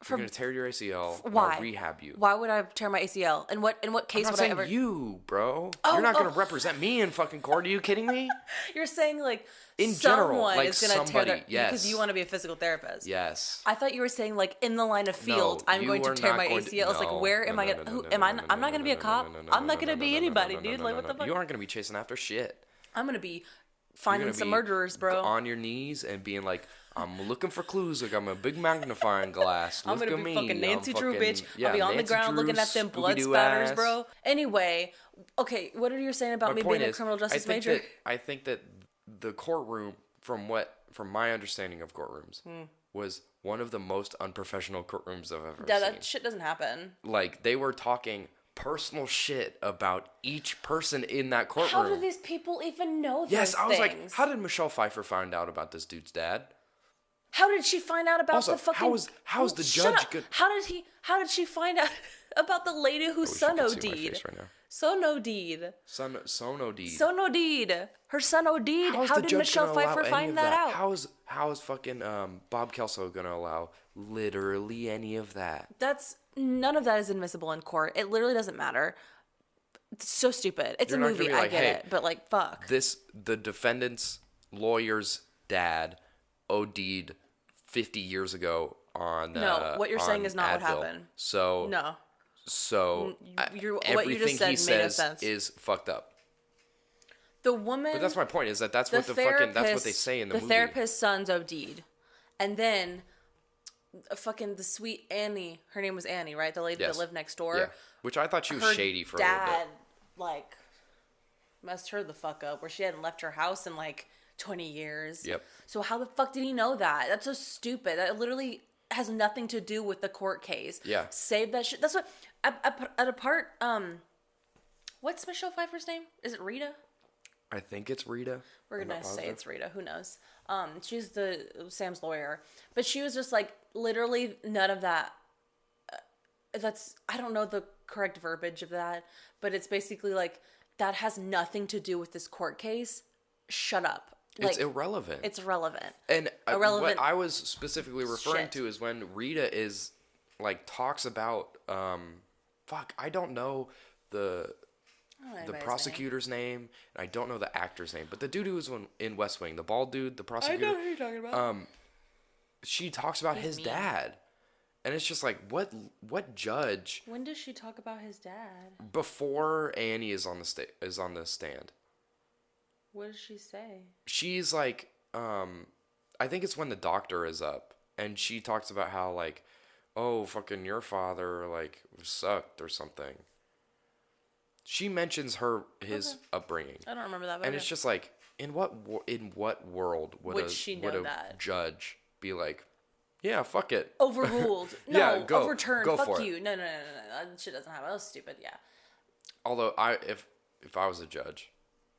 You're gonna tear your ACL. Why? I'll rehab you. Why would I tear my ACL? In what I'm case not would I saying ever? you, bro. You're not gonna represent me in fucking court. Are you kidding me? You're saying like In someone general, like is gonna tear their somebody, yes. because you want to be a physical therapist. Yes. I thought you were saying like in the line of field, I'm you going to are tear not my going to- ACL. It's like, no, where am no, I no, gonna? no, Who no, am no, I? no, I'm no, not gonna be a no, cop. no, no, I'm no, not gonna no, be no, anybody, no, dude. no, Like, no, what the no. fuck? You aren't gonna be chasing after shit. I'm gonna be You're finding gonna some be murderers, bro. on your knees and being like, I'm looking for clues. Like I'm a big magnifying glass. I'm Look gonna at be me. fucking Nancy I'm Drew, fucking- bitch. yeah, I'll be on the Nancy ground Drew, looking at them blood Scooby-Doo spatters, ass. bro. Anyway, okay, what are you saying about My me point being a is, criminal justice I think major? I think that the courtroom, from my understanding of courtrooms, was one of the most unprofessional courtrooms I've ever Yeah, seen. that shit doesn't happen. Like they were talking personal shit about each person in that How courtroom. do these people even know those Yes, I was like, things? how did Michelle Pfeiffer find out about this dude's dad? How did she find out about Also, the fucking? how is the Shut judge up. good? How did she find out about the lady whose wish son you could see my OD'd? face right now. Son OD'd. Son OD'd. Son OD'd. Her son OD'd. How is How the did judge Michelle gonna allow Pfeiffer any find of that out? How is fucking Bob Kelso gonna allow literally any of that? None of that is admissible in court. It literally doesn't matter. It's so stupid. It's You're a not gonna movie. be I like, get hey, it, but like, fuck. The defendant's lawyer's dad OD'd 50 years ago on No, what you're saying on is not what Advil. happened. So No. So what you everything just said he made no says sense. is fucked up. The woman. But that's my point. Is that that's the what that's what they say in the movie. therapist's son's OD'd, and then fucking the sweet Annie. Her name was Annie, right? The lady Yes. that lived next door. Yeah. Which I thought she was Her shady for a dad, little bit. like, messed her the fuck up, where she hadn't left her house in like 20 years. Yep. So how the fuck did he know that? That's so stupid. That literally has nothing to do with the court case. Yeah. Save that shit. That's what at a part. What's Michelle Pfeiffer's name? Is it Rita? I think it's Rita. We're I'm not gonna say positive. it's Rita. Who knows? She's Sam's lawyer, but she was just like literally none of that. I don't know the correct verbiage of that, but it's basically like that has nothing to do with this court case. Shut up. Like, It's irrelevant. It's relevant. And irrelevant what I was specifically referring shit. to is when Rita is like talks about I don't know the anybody's prosecutor's name, and I don't know the actor's name, but the dude who was in West Wing, the bald dude, the prosecutor. I know who you're talking about. She talks about his mean. dad, and it's just like what judge When does she talk about his dad? before Annie is on the stand? What does she say? She's like, I think it's when the doctor is up, and she talks about how like, oh, fucking your father like sucked or something. She mentions his upbringing, I don't remember that. But and it's just like, in what world Would she know would a that? judge be like, yeah, fuck it, overruled. No, Yeah, go. overturned. Go Fuck for it. you. No. That shit doesn't happen. That was stupid. Yeah. Although if I was a judge,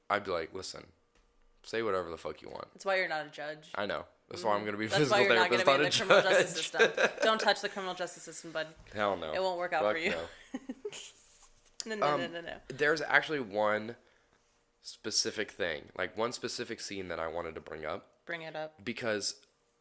I'd be like, listen, say whatever the fuck you want. That's why you're not a judge. I know. That's why I'm gonna be a That's physical why you're not therapist, going to not be a in the criminal judge. justice system. Don't touch the criminal justice system, bud. Hell no. It won't work out Fuck for you. No. No. There's actually one specific thing, like one specific scene that I wanted to bring up Bring it up. because,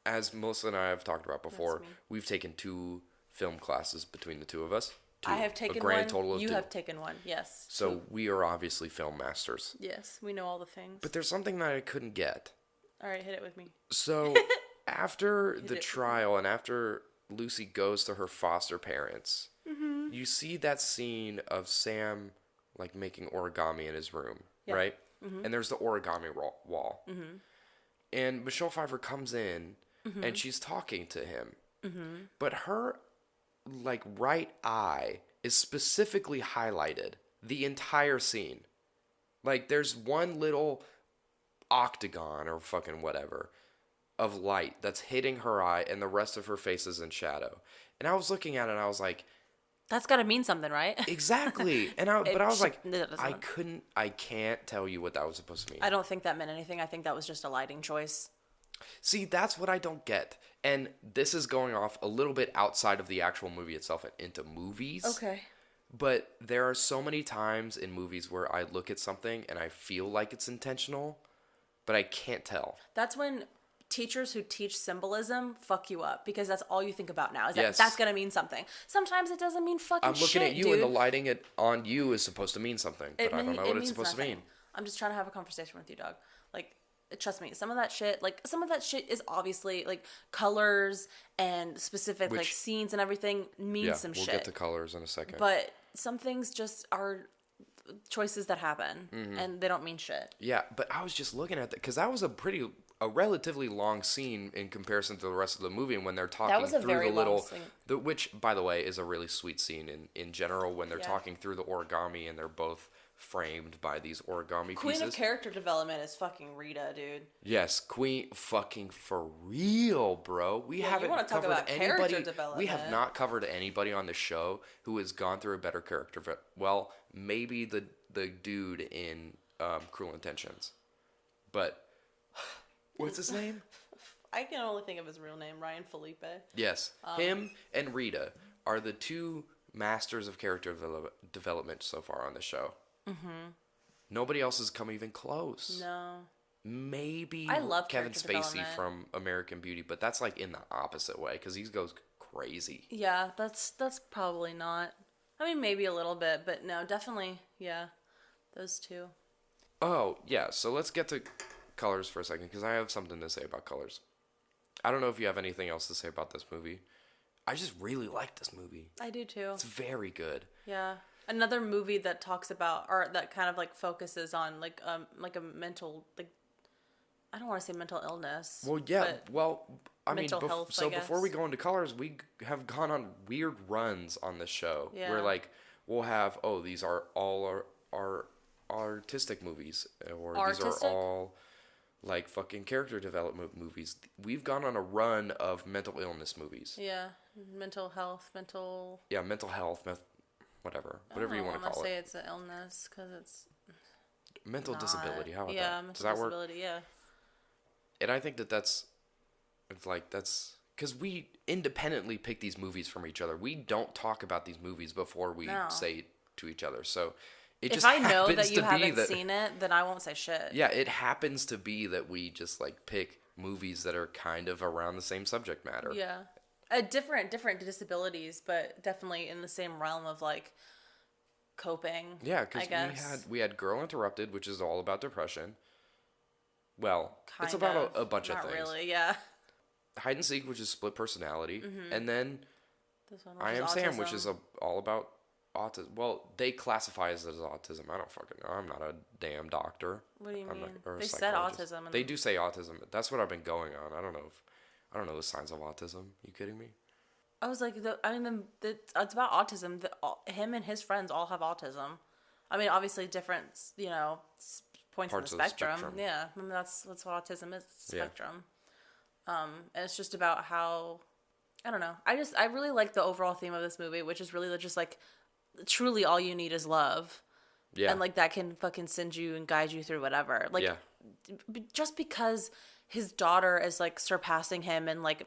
as Melissa and I have talked about before, me. we've taken 2 film classes between the two of us. I have taken a grand one. total of You 2. have taken one. Yes. So we are obviously film masters. Yes, we know all the things. But there's something that I couldn't get. All right, hit it with me. So after the it. trial and after Lucy goes to her foster parents, Mm-hmm. you see that scene of Sam like making origami in his room, Yeah. right? And there's the origami wall. And Michelle Pfeiffer comes in and she's talking to him. But her like right eye is specifically highlighted the entire scene. Like there's one little octagon or fucking whatever of light that's hitting her eye and the rest of her face is in shadow. And I was looking at it and I was like, That's got to mean something, right? exactly. And I was like, It doesn't. I can't tell you what that was supposed to mean. I don't think that meant anything. I think that was just a lighting choice. See, that's what I don't get. And this is going off a little bit outside of the actual movie itself and into movies. Okay. But there are so many times in movies where I look at something and I feel like it's intentional, but I can't tell. That's when teachers who teach symbolism fuck you up because that's all you think about now is that Yes. that's gonna mean something. Sometimes it doesn't mean fucking I'm looking shit, at you dude. and the lighting it on you is supposed to mean something, but I don't know what it's means supposed to nothing. mean. I'm just trying to have a conversation with you, dog. Like, trust me, some of that shit is obviously like colors and specific like Which- scenes and everything means Yeah, some we'll shit. get to colors in a second. But some things just are choices that happen Mm-hmm. and they don't mean shit. Yeah, but I was just looking at that because that was a relatively long scene in comparison to the rest of the movie. And when they're talking was a through very the long little, scene. which by the way is a really sweet scene in general when they're Yeah. talking through the origami and they're both framed by these origami Queen pieces. of character development is fucking Rita, dude. Yes, Queen fucking for real, bro. We Yeah, you haven't wanna talk covered about character anybody. We have development. not covered anybody on the show who has gone through a better character. Well, maybe the dude in Cruel Intentions, but what's his name? I can only think of his real name, Ryan Felipe. Yes, him and Rita are the two masters of character development so far on the show. Mm-hmm. Nobody else has come even close. No. Maybe I love Kevin character Spacey development. from American Beauty, but that's like in the opposite way because he goes crazy. Yeah, that's probably not. I mean, maybe a little bit, but no, definitely, yeah, those two. Oh, yeah, so let's get to colors for a second because I have something to say about colors. I don't know if you have anything else to say about this movie. I just really like this movie. I do too. It's very good. Yeah. Another movie that talks about, or that kind of like focuses on like a mental, like, I don't want to say mental illness. Well, yeah. but Well, I mean, mental health, so I guess. before we go into colors, we have gone on weird runs on the show Yeah. where like we'll have these are all our artistic movies, or these Artistic? are all like fucking character development movies. We've gone on a run of mental illness movies. Yeah, mental health, mental. Yeah, mental health, whatever you want to call say it. It's it's an illness because it's mental not. disability. How about yeah, that? mental Does that work? disability. Yeah. And I think that's because we independently pick these movies from each other. We don't talk about these movies before we No. say to each other. So it If just I know happens that you to be haven't that seen it, then I won't say shit. yeah, it happens to be that we just like pick movies that are kind of around the same subject matter. Yeah. Different disabilities, but definitely in the same realm of like coping. Yeah, I because guess. we had Girl Interrupted, which is all about depression. Well, it's Kind about of. a bunch of Not things. really, yeah. Hide and Seek, which is split personality, and then This one, I which Am is Sam, which is autism. all about autism. Well, they classify it as autism. I don't fucking know. I'm not a damn doctor. What do you I'm mean? not, or a They said psychologist. autism. They do say autism. That's what I've been going on. I don't know the signs of autism. You kidding me? I was like, it's about autism. Him and his friends all have autism. I mean, obviously different, points Parts in of the the spectrum. spectrum. Yeah, I mean, that's what autism is, Yeah. spectrum. And it's just about how, I don't know. I really like the overall theme of this movie, which is really just like, truly all you need is love. Yeah. And like that can fucking send you and guide you through whatever. Like, yeah. just because his daughter is like surpassing him in like,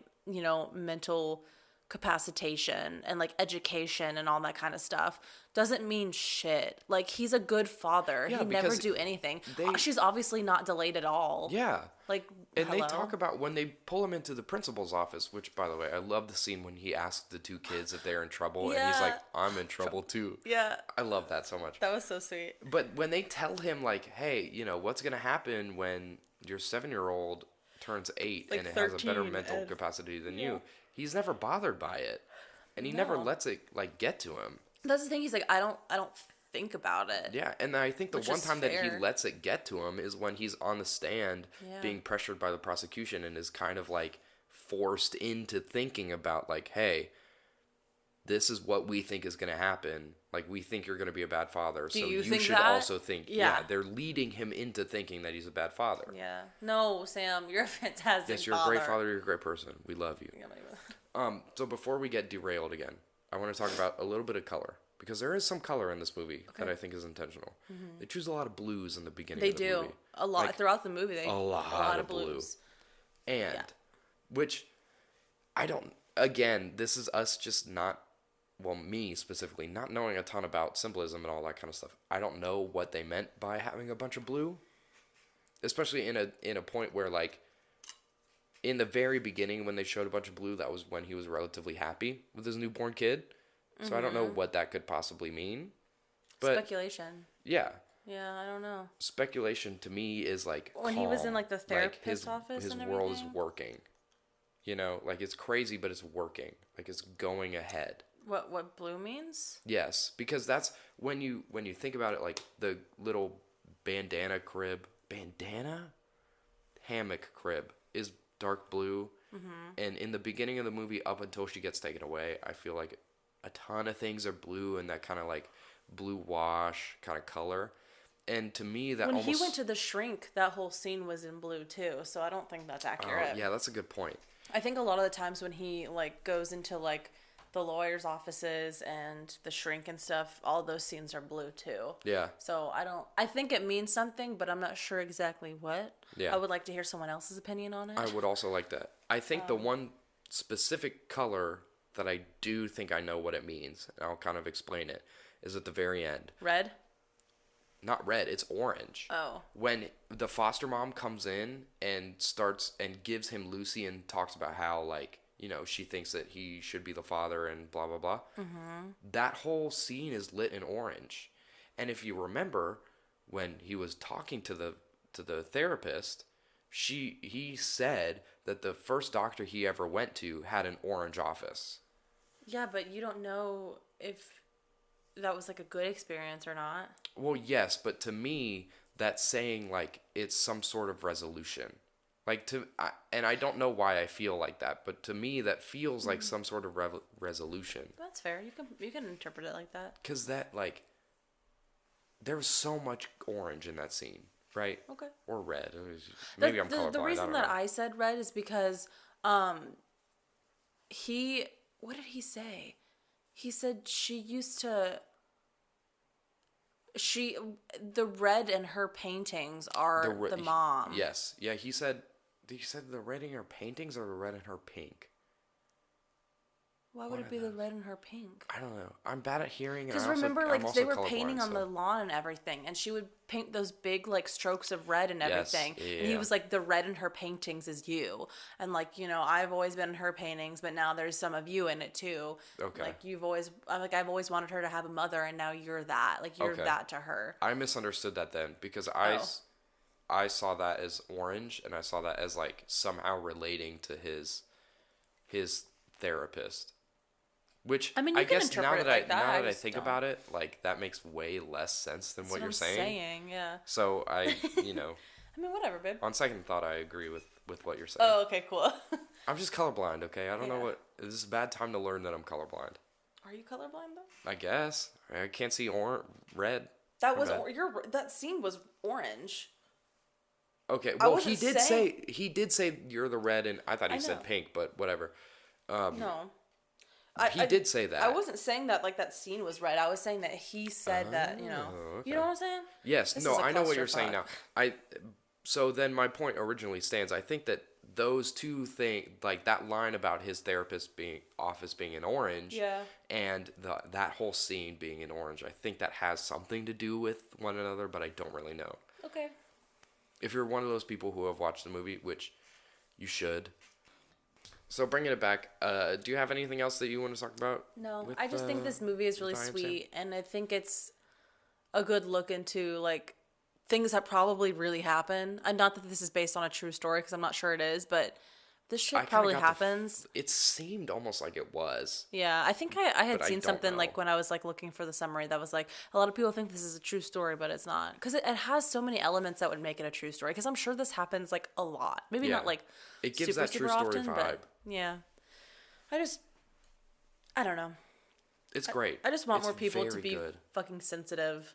mental capacitation and like education and all that kind of stuff doesn't mean shit. Like, he's a good father. Yeah, He'd never because do anything. they- She's obviously not delayed at all. Yeah. Like, And hello? they talk about when they pull him into the principal's office, which, by the way, I love the scene when he asks the two kids if they're in trouble, and he's like, Yeah. I'm in trouble too. Yeah, I love that so much. that was so sweet. But when they tell him, like, hey, what's going to happen when your 7-year-old turns 8 Like and it has a better 13 mental and- capacity than you, he's never bothered by it. And he never No. lets it, like, get to him. That's the thing. He's like, I don't think about it. Yeah, and I think the Which one is time that he fair. lets it get to him is when he's on the stand Yeah. being pressured by the prosecution and is kind of like forced into thinking about like, hey, this is what we think is going to happen. Like, we think you're going to be a bad father, so you you think should that? also think. Yeah. they're leading him into thinking that he's a bad father. Yeah. No, Sam, you're a fantastic Yes, you're a great father. You're a great person. We love you. Yeah, maybe. So before we get derailed again, I want to talk about a little bit of color. Because there is some color in this movie that I think is intentional. They choose a lot of blues in the beginning They of the do movie. a lot Like, throughout the movie. a lot of blue. blues. And, Yeah. which, I don't, again, this is us just not, well, me specifically, not knowing a ton about symbolism and all that kind of stuff. I don't know what they meant by having a bunch of blue. Especially in a point where, like, in the very beginning when they showed a bunch of blue, that was when he was relatively happy with his newborn kid. So I don't know what that could possibly mean. But, Speculation. yeah. Yeah, I don't know. Speculation to me is like When he was in, calm. like, the therapist office his and world is everything? working. Like, it's crazy, but it's working. Like, it's going ahead. What blue means? Yes, because that's when you think about it, like the little hammock crib is dark blue, and in the beginning of the movie, up until she gets taken away, I feel like a ton of things are blue, and that kind of like blue wash kind of color. And to me, that When almost... he went to the shrink, that whole scene was in blue too, so I don't think that's accurate. yeah, that's a good point. I think a lot of the times when he like goes into like the lawyer's offices and the shrink and stuff, all those scenes are blue too. Yeah. So I think it means something, but I'm not sure exactly what. Yeah. I would like to hear someone else's opinion on it. I would also like that. I think the one specific color that I do think I know what it means, and I'll kind of explain it, is at the very end. Red? Not red, it's orange. Oh. When the foster mom comes in and starts and gives him Lucy and talks about how, like, you know, she thinks that he should be the father and blah, blah, blah. Mm-hmm. That whole scene is lit in orange. And if you remember, when he was talking to the therapist, he said that the first doctor he ever went to had an orange office. Yeah, but you don't know if that was like a good experience or not. Well, yes, but to me, that's saying like it's some sort of resolution. Like and I don't know why I feel like that, but to me that feels like some sort of resolution. That's fair. You can interpret it like that. Cause that like there was so much orange in that scene, right? Okay. Or red. Maybe I'm colorblind. The reason I that I said red is because what did he say? He said the red in her paintings are the mom. Yes. Yeah, he said the red in her paintings or the red in her pink? Why would it be the red in her pink? I don't know. I'm bad at hearing. Because remember, like, they were painting on the lawn and everything, and she would paint those big, like, strokes of red and everything. Yes, yeah. And he was like, the red in her paintings is you. And, like, you know, I've always been in her paintings, but now there's some of you in it, too. Okay. Like, I've always wanted her to have a mother, and now you're that. Like, you're that to her. I misunderstood that then, because I saw that as orange, and I saw that as, like, somehow relating to his therapist. Which I mean, I you can guess now interpret that it like that. now I that I just think don't. about it, like that makes way less sense than what you're I'm saying. Yeah. So I, you know, I mean, whatever, babe. on second thought, I agree with what you're saying. Oh, okay, cool. I'm just colorblind, okay? I don't know Yeah. what. This is a bad time to learn that I'm colorblind. Are you colorblind though? I guess I can't see red. That was red. that scene was orange. Okay, I well wasn't he did say you're the red, and I thought he I said know. pink, but whatever. No. He did say that. I wasn't saying that like that scene was red. I was saying that he said that, you know. okay. You know what I'm saying? Yes, This no, is a I know what you're saying now. clusterfuck. So then my point originally stands. I think that those two things, like that line about his therapist office being in orange, Yeah. and that whole scene being in orange, I think that has something to do with one another, but I don't really know. Okay. If you're one of those people who have watched the movie, which you should. So bringing it back, do you have anything else that you want to talk about? No, with, I just think this movie is really I Am Sam? sweet, and I think it's a good look into like things that probably really happen. And not that this is based on a true story, because I'm not sure it is, but this shit I kinda probably got the happens. It seemed almost like it was. Yeah, I think I had But I seen don't something know. like when I was like looking for the summary that was like a lot of people think this is a true story, but it's not, because it has so many elements that would make it a true story. Because I'm sure this happens like a lot, maybe Yeah. not like It gives super, that true super story often, vibe. but yeah. I don't know. It's great. I just want It's more people to very be good. fucking sensitive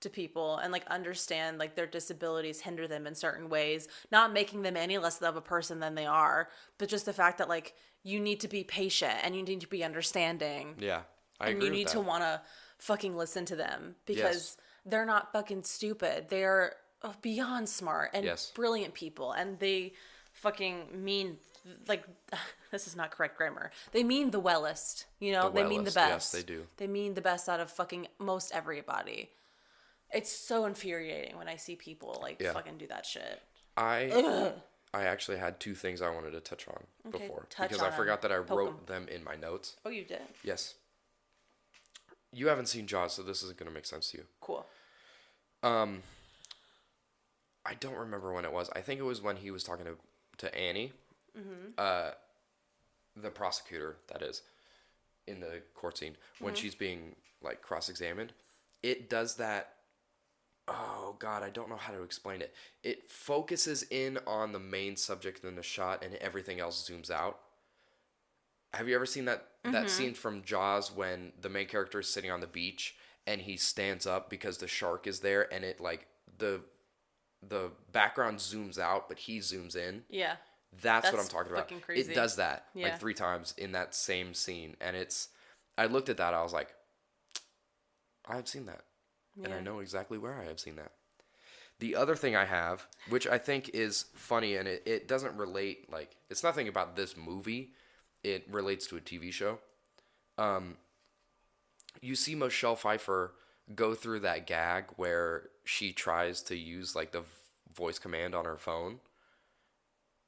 to people and like understand like their disabilities hinder them in certain ways, not making them any less of a person than they are, but just the fact that like you need to be patient and you need to be understanding. Yeah, I and agree you with need that. to want to fucking listen to them because Yes. they're not fucking stupid. They're beyond smart and Yes. brilliant people, and they fucking mean like this is not correct grammar. They mean the wellest, you know. The They mean the wellest, best. yes, they do. They mean the best out of fucking most everybody. It's so infuriating when I see people like Yeah. fucking do that shit. I actually had two things I wanted to touch on Okay, before touch because on I forgot 'em. that I Poke wrote 'em. them in my notes. Oh, you did? Yes. You haven't seen Jaws, so this isn't going to make sense to you. Cool. I don't remember when it was. I think it was when he was talking to Annie, the prosecutor, that is, in the court scene, when she's being, like, cross-examined. It does that... Oh, God, I don't know how to explain it. It focuses in on the main subject in the shot, and everything else zooms out. Have you ever seen that scene from Jaws when the main character is sitting on the beach, and he stands up because the shark is there, and it like the background zooms out, but he zooms in. Yeah. That's what I'm That's talking about. fucking crazy. It does that Yeah. like 3 times in that same scene, and I looked at that, I was like, I have seen that, and I Yeah. know exactly where I have seen that. The other thing I have, which I think is funny, and it doesn't relate, like, it's nothing about this movie. It relates to a TV show. You see Michelle Pfeiffer go through that gag where she tries to use, like, the voice command on her phone.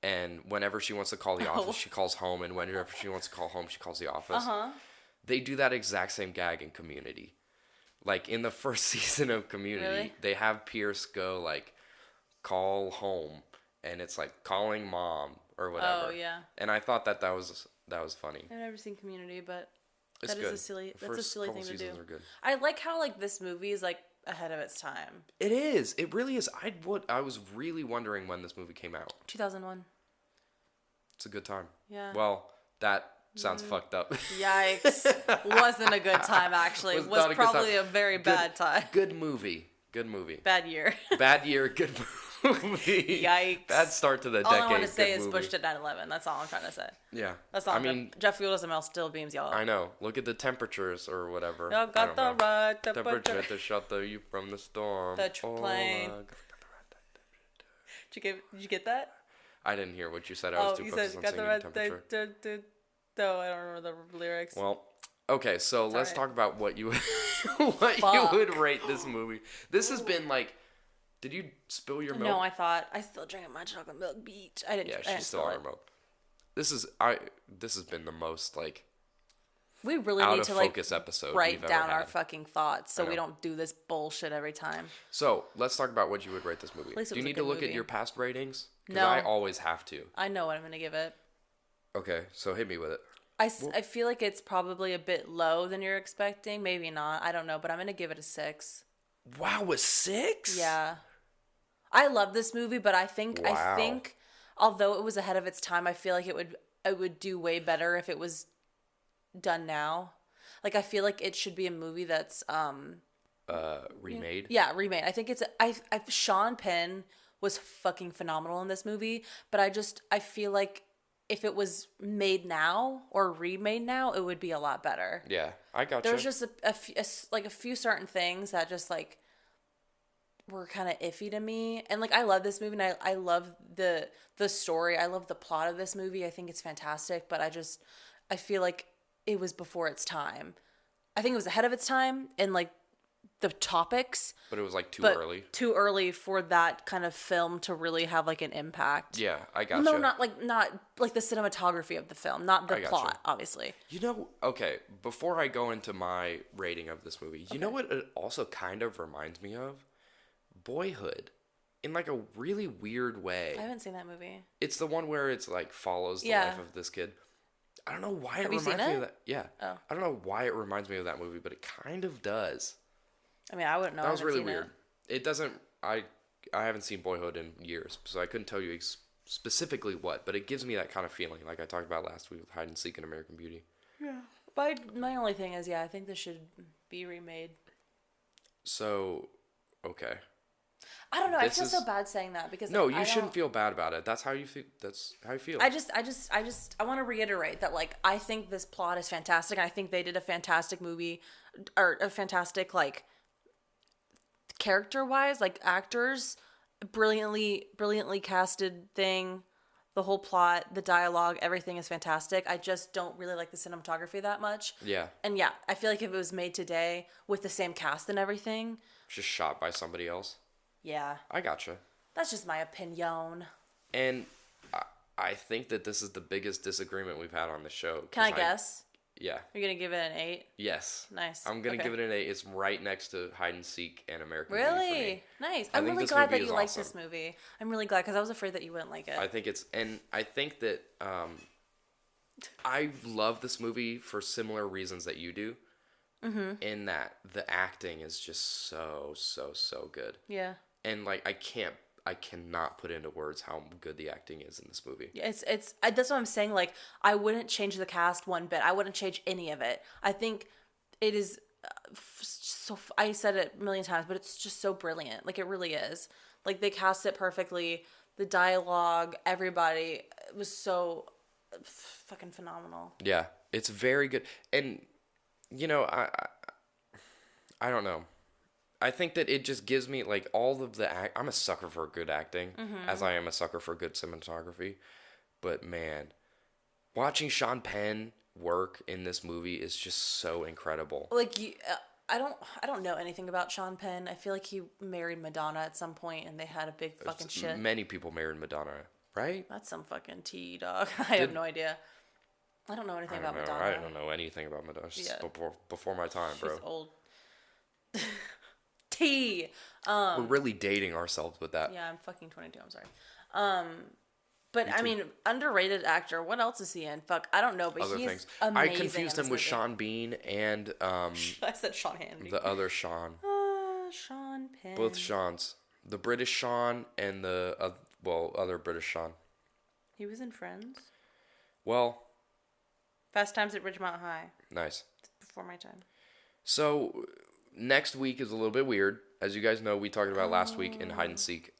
And whenever she wants to call the office, she calls home. And whenever she wants to call home, she calls the office. They do that exact same gag in Community. Like, in the first season of Community, Really? they have Pierce go, like, call home. And it's like calling mom or whatever. Oh, yeah. And I thought that was funny. I've never seen Community, but It's that good. is a silly. The That's a first silly couple thing to do. seasons are good. I like how like this movie is like ahead of its time. It is. It really is. I was really wondering when this movie came out. 2001. It's a good time. Yeah. Well, that sounds fucked up. Yikes! Wasn't a good time actually. Was Was not a good probably time. a very bad time. Good movie. Good movie. Bad year. Bad year. Good movie. Yikes. Bad start to the All decade. I want to say good is movie. Bush did 9/11. That's all I'm trying to say. Yeah. That's all. I mean, Jeff Goldblum still beams y'all up. I know. Look at the temperatures or whatever. Y'all I got don't the know. right Temperature to shelter you from the storm. The plane. Did you get that? I didn't hear what you said. I was too you focused said on got the singing right. temperature. No, I don't remember the lyrics. Well, okay, so let's alright. talk about what you Fuck. you would rate this movie. This has been like, did you spill your milk? No, I thought I still drinking my chocolate milk beach. I didn't. Yeah, I didn't she's still spill on it. her milk. This has been the most like We really out need of to like focus episode write we've down ever our had. fucking thoughts so I we know. don't do this bullshit every time. So let's talk about what you would rate this movie. least it Do you was a need to good look at movie. your past ratings? Because No. I always have to. I know what I'm gonna give it. Okay, so hit me with it. I feel like it's probably a bit low than you're expecting. Maybe not. I don't know, but I'm gonna give it a 6. Wow, a 6? Yeah. I love this movie, but I Wow. think although it was ahead of its time, I feel like it would do way better if it was done now. Like I feel like it should be a movie that's Remade. yeah, remade. I think it's I Sean Penn was fucking phenomenal in this movie, but I feel like if it was made now or remade now, it would be a lot better. Yeah, I got There was you. just a few certain things that just like were kind of iffy to me. And like I love this movie and I love the story. I love the plot of this movie. I think it's fantastic, but I feel like it was before its time. I think it was ahead of its time in like the topics, But it was like too but early. too early for that kind of film to really have like an impact. Yeah, I got No, you. not like the cinematography of the film, not the I gotcha. plot, obviously. You know, okay, before I go into my rating of this movie, you know what it also kind of reminds me of? Boyhood. In like a really weird way. I haven't seen that movie. It's the one where it's like follows the Yeah. life of this kid. I don't know why Have it you reminds seen me it? of that. Yeah. Oh. I don't know why it reminds me of that movie, but it kind of does. I mean, I wouldn't know. That I was haven't really seen weird. It doesn't I haven't seen Boyhood in years, so I couldn't tell you specifically what, but it gives me that kind of feeling like I talked about last week with Hide and Seek and American Beauty. My only thing is, yeah, I think this should be remade. So, okay. I don't know. I This feel is- so bad saying that because No, like, you I shouldn't don't- feel bad about it. That's how you feel. That's how you feel. I want to reiterate that like I think this plot is fantastic. And I think they did a fantastic movie, or a fantastic like character wise, like actors, brilliantly casted thing. The whole plot, the dialogue, everything is fantastic. I just don't really like the cinematography that much. Yeah. And yeah, I feel like if it was made today with the same cast and everything, Just shot by somebody else. yeah, I gotcha. that's just my opinion. And I think that this is the biggest disagreement we've had on the show. Can I 'cause guess? Yeah. You're gonna give it an 8? Yes. Nice. I'm gonna Okay. give it an 8. It's right next to Hide and Seek and American Beauty for Really? me. Nice. I I'm think really this glad movie that is you like awesome. this movie. I'm really glad because I was afraid that you wouldn't like it. I think I think that I love this movie for similar reasons that you do. Mm-hmm. In that the acting is just so good. Yeah. And like I cannot put into words how good the acting is in this movie. It's that's what I'm saying. Like I wouldn't change the cast one bit. I wouldn't change any of it. I think it is I said it a million times, but it's just so brilliant. Like, it really is. Like, they cast it perfectly. The dialogue, everybody, it was so fucking phenomenal. Yeah, it's very good. And, you know, I don't know. I think that it just gives me, like, all of the I'm a sucker for good acting, as I am a sucker for good cinematography. But, man, watching Sean Penn work in this movie is just so incredible. Like, I don't know anything about Sean Penn. I feel like he married Madonna at some point, and they had a big fucking shit. Many people married Madonna, right? That's some fucking tea, dog. I have no idea. I don't know anything about Madonna. I don't know anything about Madonna. She's before my time, bro. She's old. Tea. We're really dating ourselves with that. Yeah, I'm fucking 22. I'm sorry. But I mean, underrated actor. What else is he in? Fuck, I don't know. But Other he's things. amazing. I confused in him this with movie. Sean Bean and I said Sean Handy. the other Sean. Sean Penn. Both Seans. The British Sean and the other British Sean. He was in Friends. Well, Fast Times at Ridgemont High. nice. Before my time. So next week is a little bit weird. As you guys know, we talked about last week in Hide and Seek.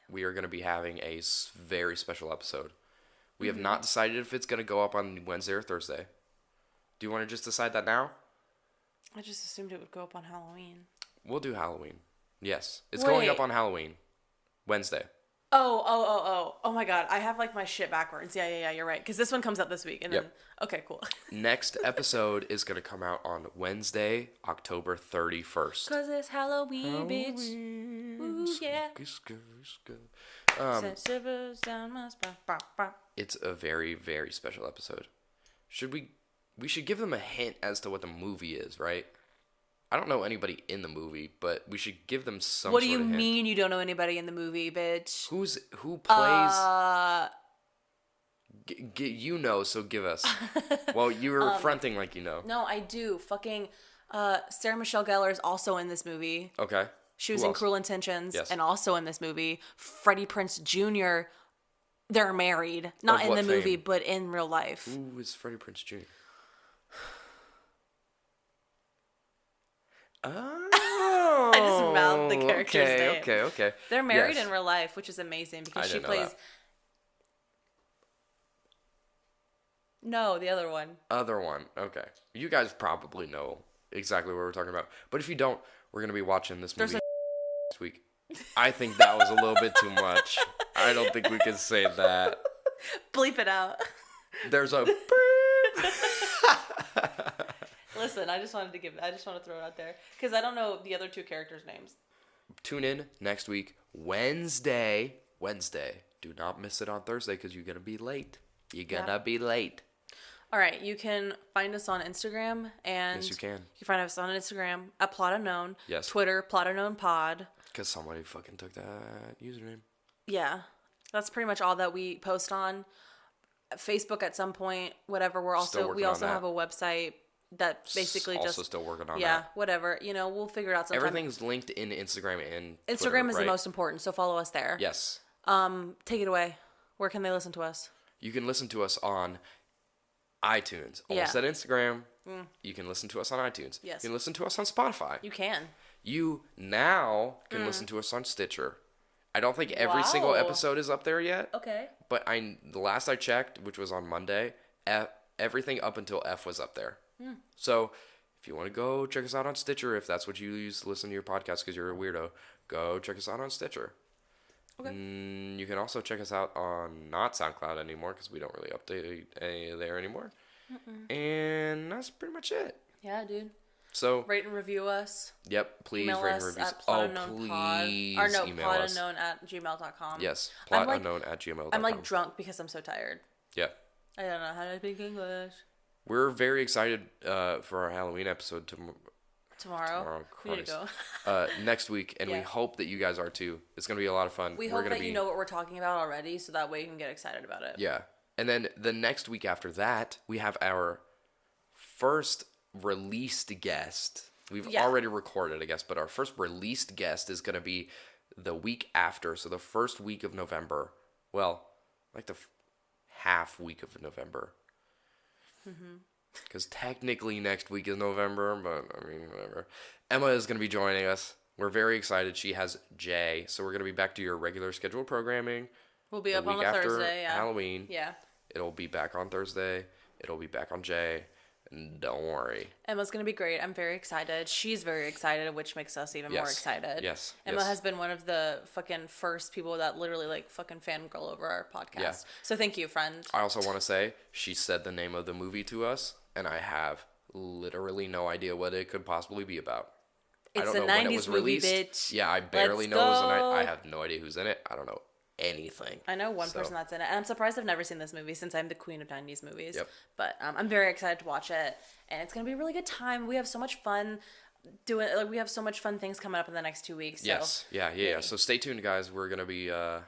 We are going to be having a very special episode. We have not decided if it's going to go up on Wednesday or Thursday. Do you want to just decide that now? I just assumed it would go up on Halloween. We'll do Halloween. Yes. It's going up Wait. on Halloween. Wednesday. Oh my god. I have like my shit backwards. Yeah, you're right. Because this one comes out this week. And then, okay, cool. Next episode is going to come out on Wednesday, October 31st. Because it's Halloween, bitch. Ooh, yeah. Send shivers down my spine. Bah, bah. It's a very, very special episode. We should give them a hint as to what the movie is, right? I don't know anybody in the movie, but we should give them some What do sort you of hint. mean you don't know anybody in the movie, bitch? Who plays? You know, so give us. Well, you were fronting like you know. No, I do. Fucking Sarah Michelle Gellar is also in this movie. Okay. She was Who in else? Cruel Intentions Yes. and also in this movie. Freddie Prinze Jr., they're married. Not Of in what the movie, fame? but in real life. Who is Freddie Prinze Jr.? Oh, I just mouthed the character's name. Okay. They're married Yes. in real life, which is amazing because I she didn't know plays... that. No, the other one. Other one. Okay. You guys probably know exactly what we're talking about. But if you don't, we're going to be watching this movie next week. I think that was a little bit too much. I don't think we can say that. Bleep it out. There's a... Listen, I just want to throw it out there because I don't know the other two characters' names. Tune in next week, Wednesday. Do not miss it on Thursday because you're going to be late. You're going to be late. All right, you can find us on Instagram and Yes, you can. You can find us on Instagram at Plot Unknown. Yes. Twitter, Plot Unknown Pod. Because somebody fucking took that username. Yeah, that's pretty much all that we post on Facebook at some point. Whatever. We also that. have a website that basically also just still working on yeah, that. whatever. You know, we'll figure it out sometime. Everything's linked in Instagram and Instagram Twitter, is right? the most important, so follow us there. Yes. Take it away. Where can they listen to us? You can listen to us on iTunes. Almost Yeah. at Instagram. You can listen to us on iTunes. Yes. You can listen to us on Spotify. You can. You now can listen to us on Stitcher. I don't think every single Wow. episode is up there yet. Okay. But the last I checked, which was on Monday, everything up until F was up there. So if you want to go check us out on Stitcher, if that's what you use to listen to your podcast because you're a weirdo, go check us out on Stitcher. Okay. You can also check us out on not SoundCloud anymore because we don't really update any there anymore. And that's pretty much it. Yeah, dude. So, Rate and review us. yep, please Email rate and us reviews. at Oh, plotunknownpod. please Or no, email us. plotunknown@gmail.com. Yes, I'm like- plotunknown@gmail.com. I'm like drunk because I'm so tired. Yeah. I don't know how to speak English. We're very excited for our Halloween episode Tomorrow. We need to Christ. go. Next week, and we Yeah. hope that you guys are too. It's going to be a lot of fun. We We're hope gonna that you know what we're talking about already, so that way you can get excited about it. Yeah. And then the next week after that, we have our first released guest. We've Yeah. already recorded a guest, but our first released guest is going to be the week after. So the first week of November. Well, like the half week of November. because technically next week is November, but I mean, whatever. Emma is going to be joining us. We're very excited. She has Jay, so we're going to be back to your regular scheduled programming. We'll be the up on week a after Thursday. Yeah. Halloween. Yeah. It'll be back on Thursday. It'll be back on Jay. And don't worry. Emma's going to be great. I'm very excited. She's very excited, which makes us even more excited. Yes. Emma has been one of the fucking first people that literally like fucking fangirl over our podcast. Yeah. So thank you, friend. I also want to say she said the name of the movie to us, and I have literally no idea what it could possibly be about. I It's don't a know when it 90s was movie, released. bitch. Yeah, I barely Let's know, and go. I have no idea who's in it. I don't know anything. I know one So, person that's in it, and I'm surprised I've never seen this movie since I'm the queen of 90s movies. Yep. But I'm very excited to watch it, and it's gonna be a really good time. We have so much fun doing. Like, we have so much fun things coming up in the next 2 weeks. So Yes. Yeah. So stay tuned, guys. We're gonna be, doing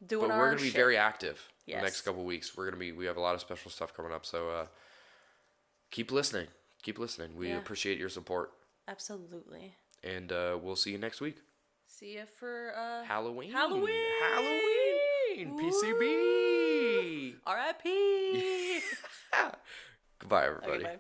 but our we're gonna be shit. very active Yes. the next couple weeks. We have a lot of special stuff coming up. So keep listening. Keep listening. We Yeah. appreciate your support, Absolutely. and we'll see you next week. See you for Halloween. Halloween. PCB. R.I.P. Goodbye, everybody. Okay, bye.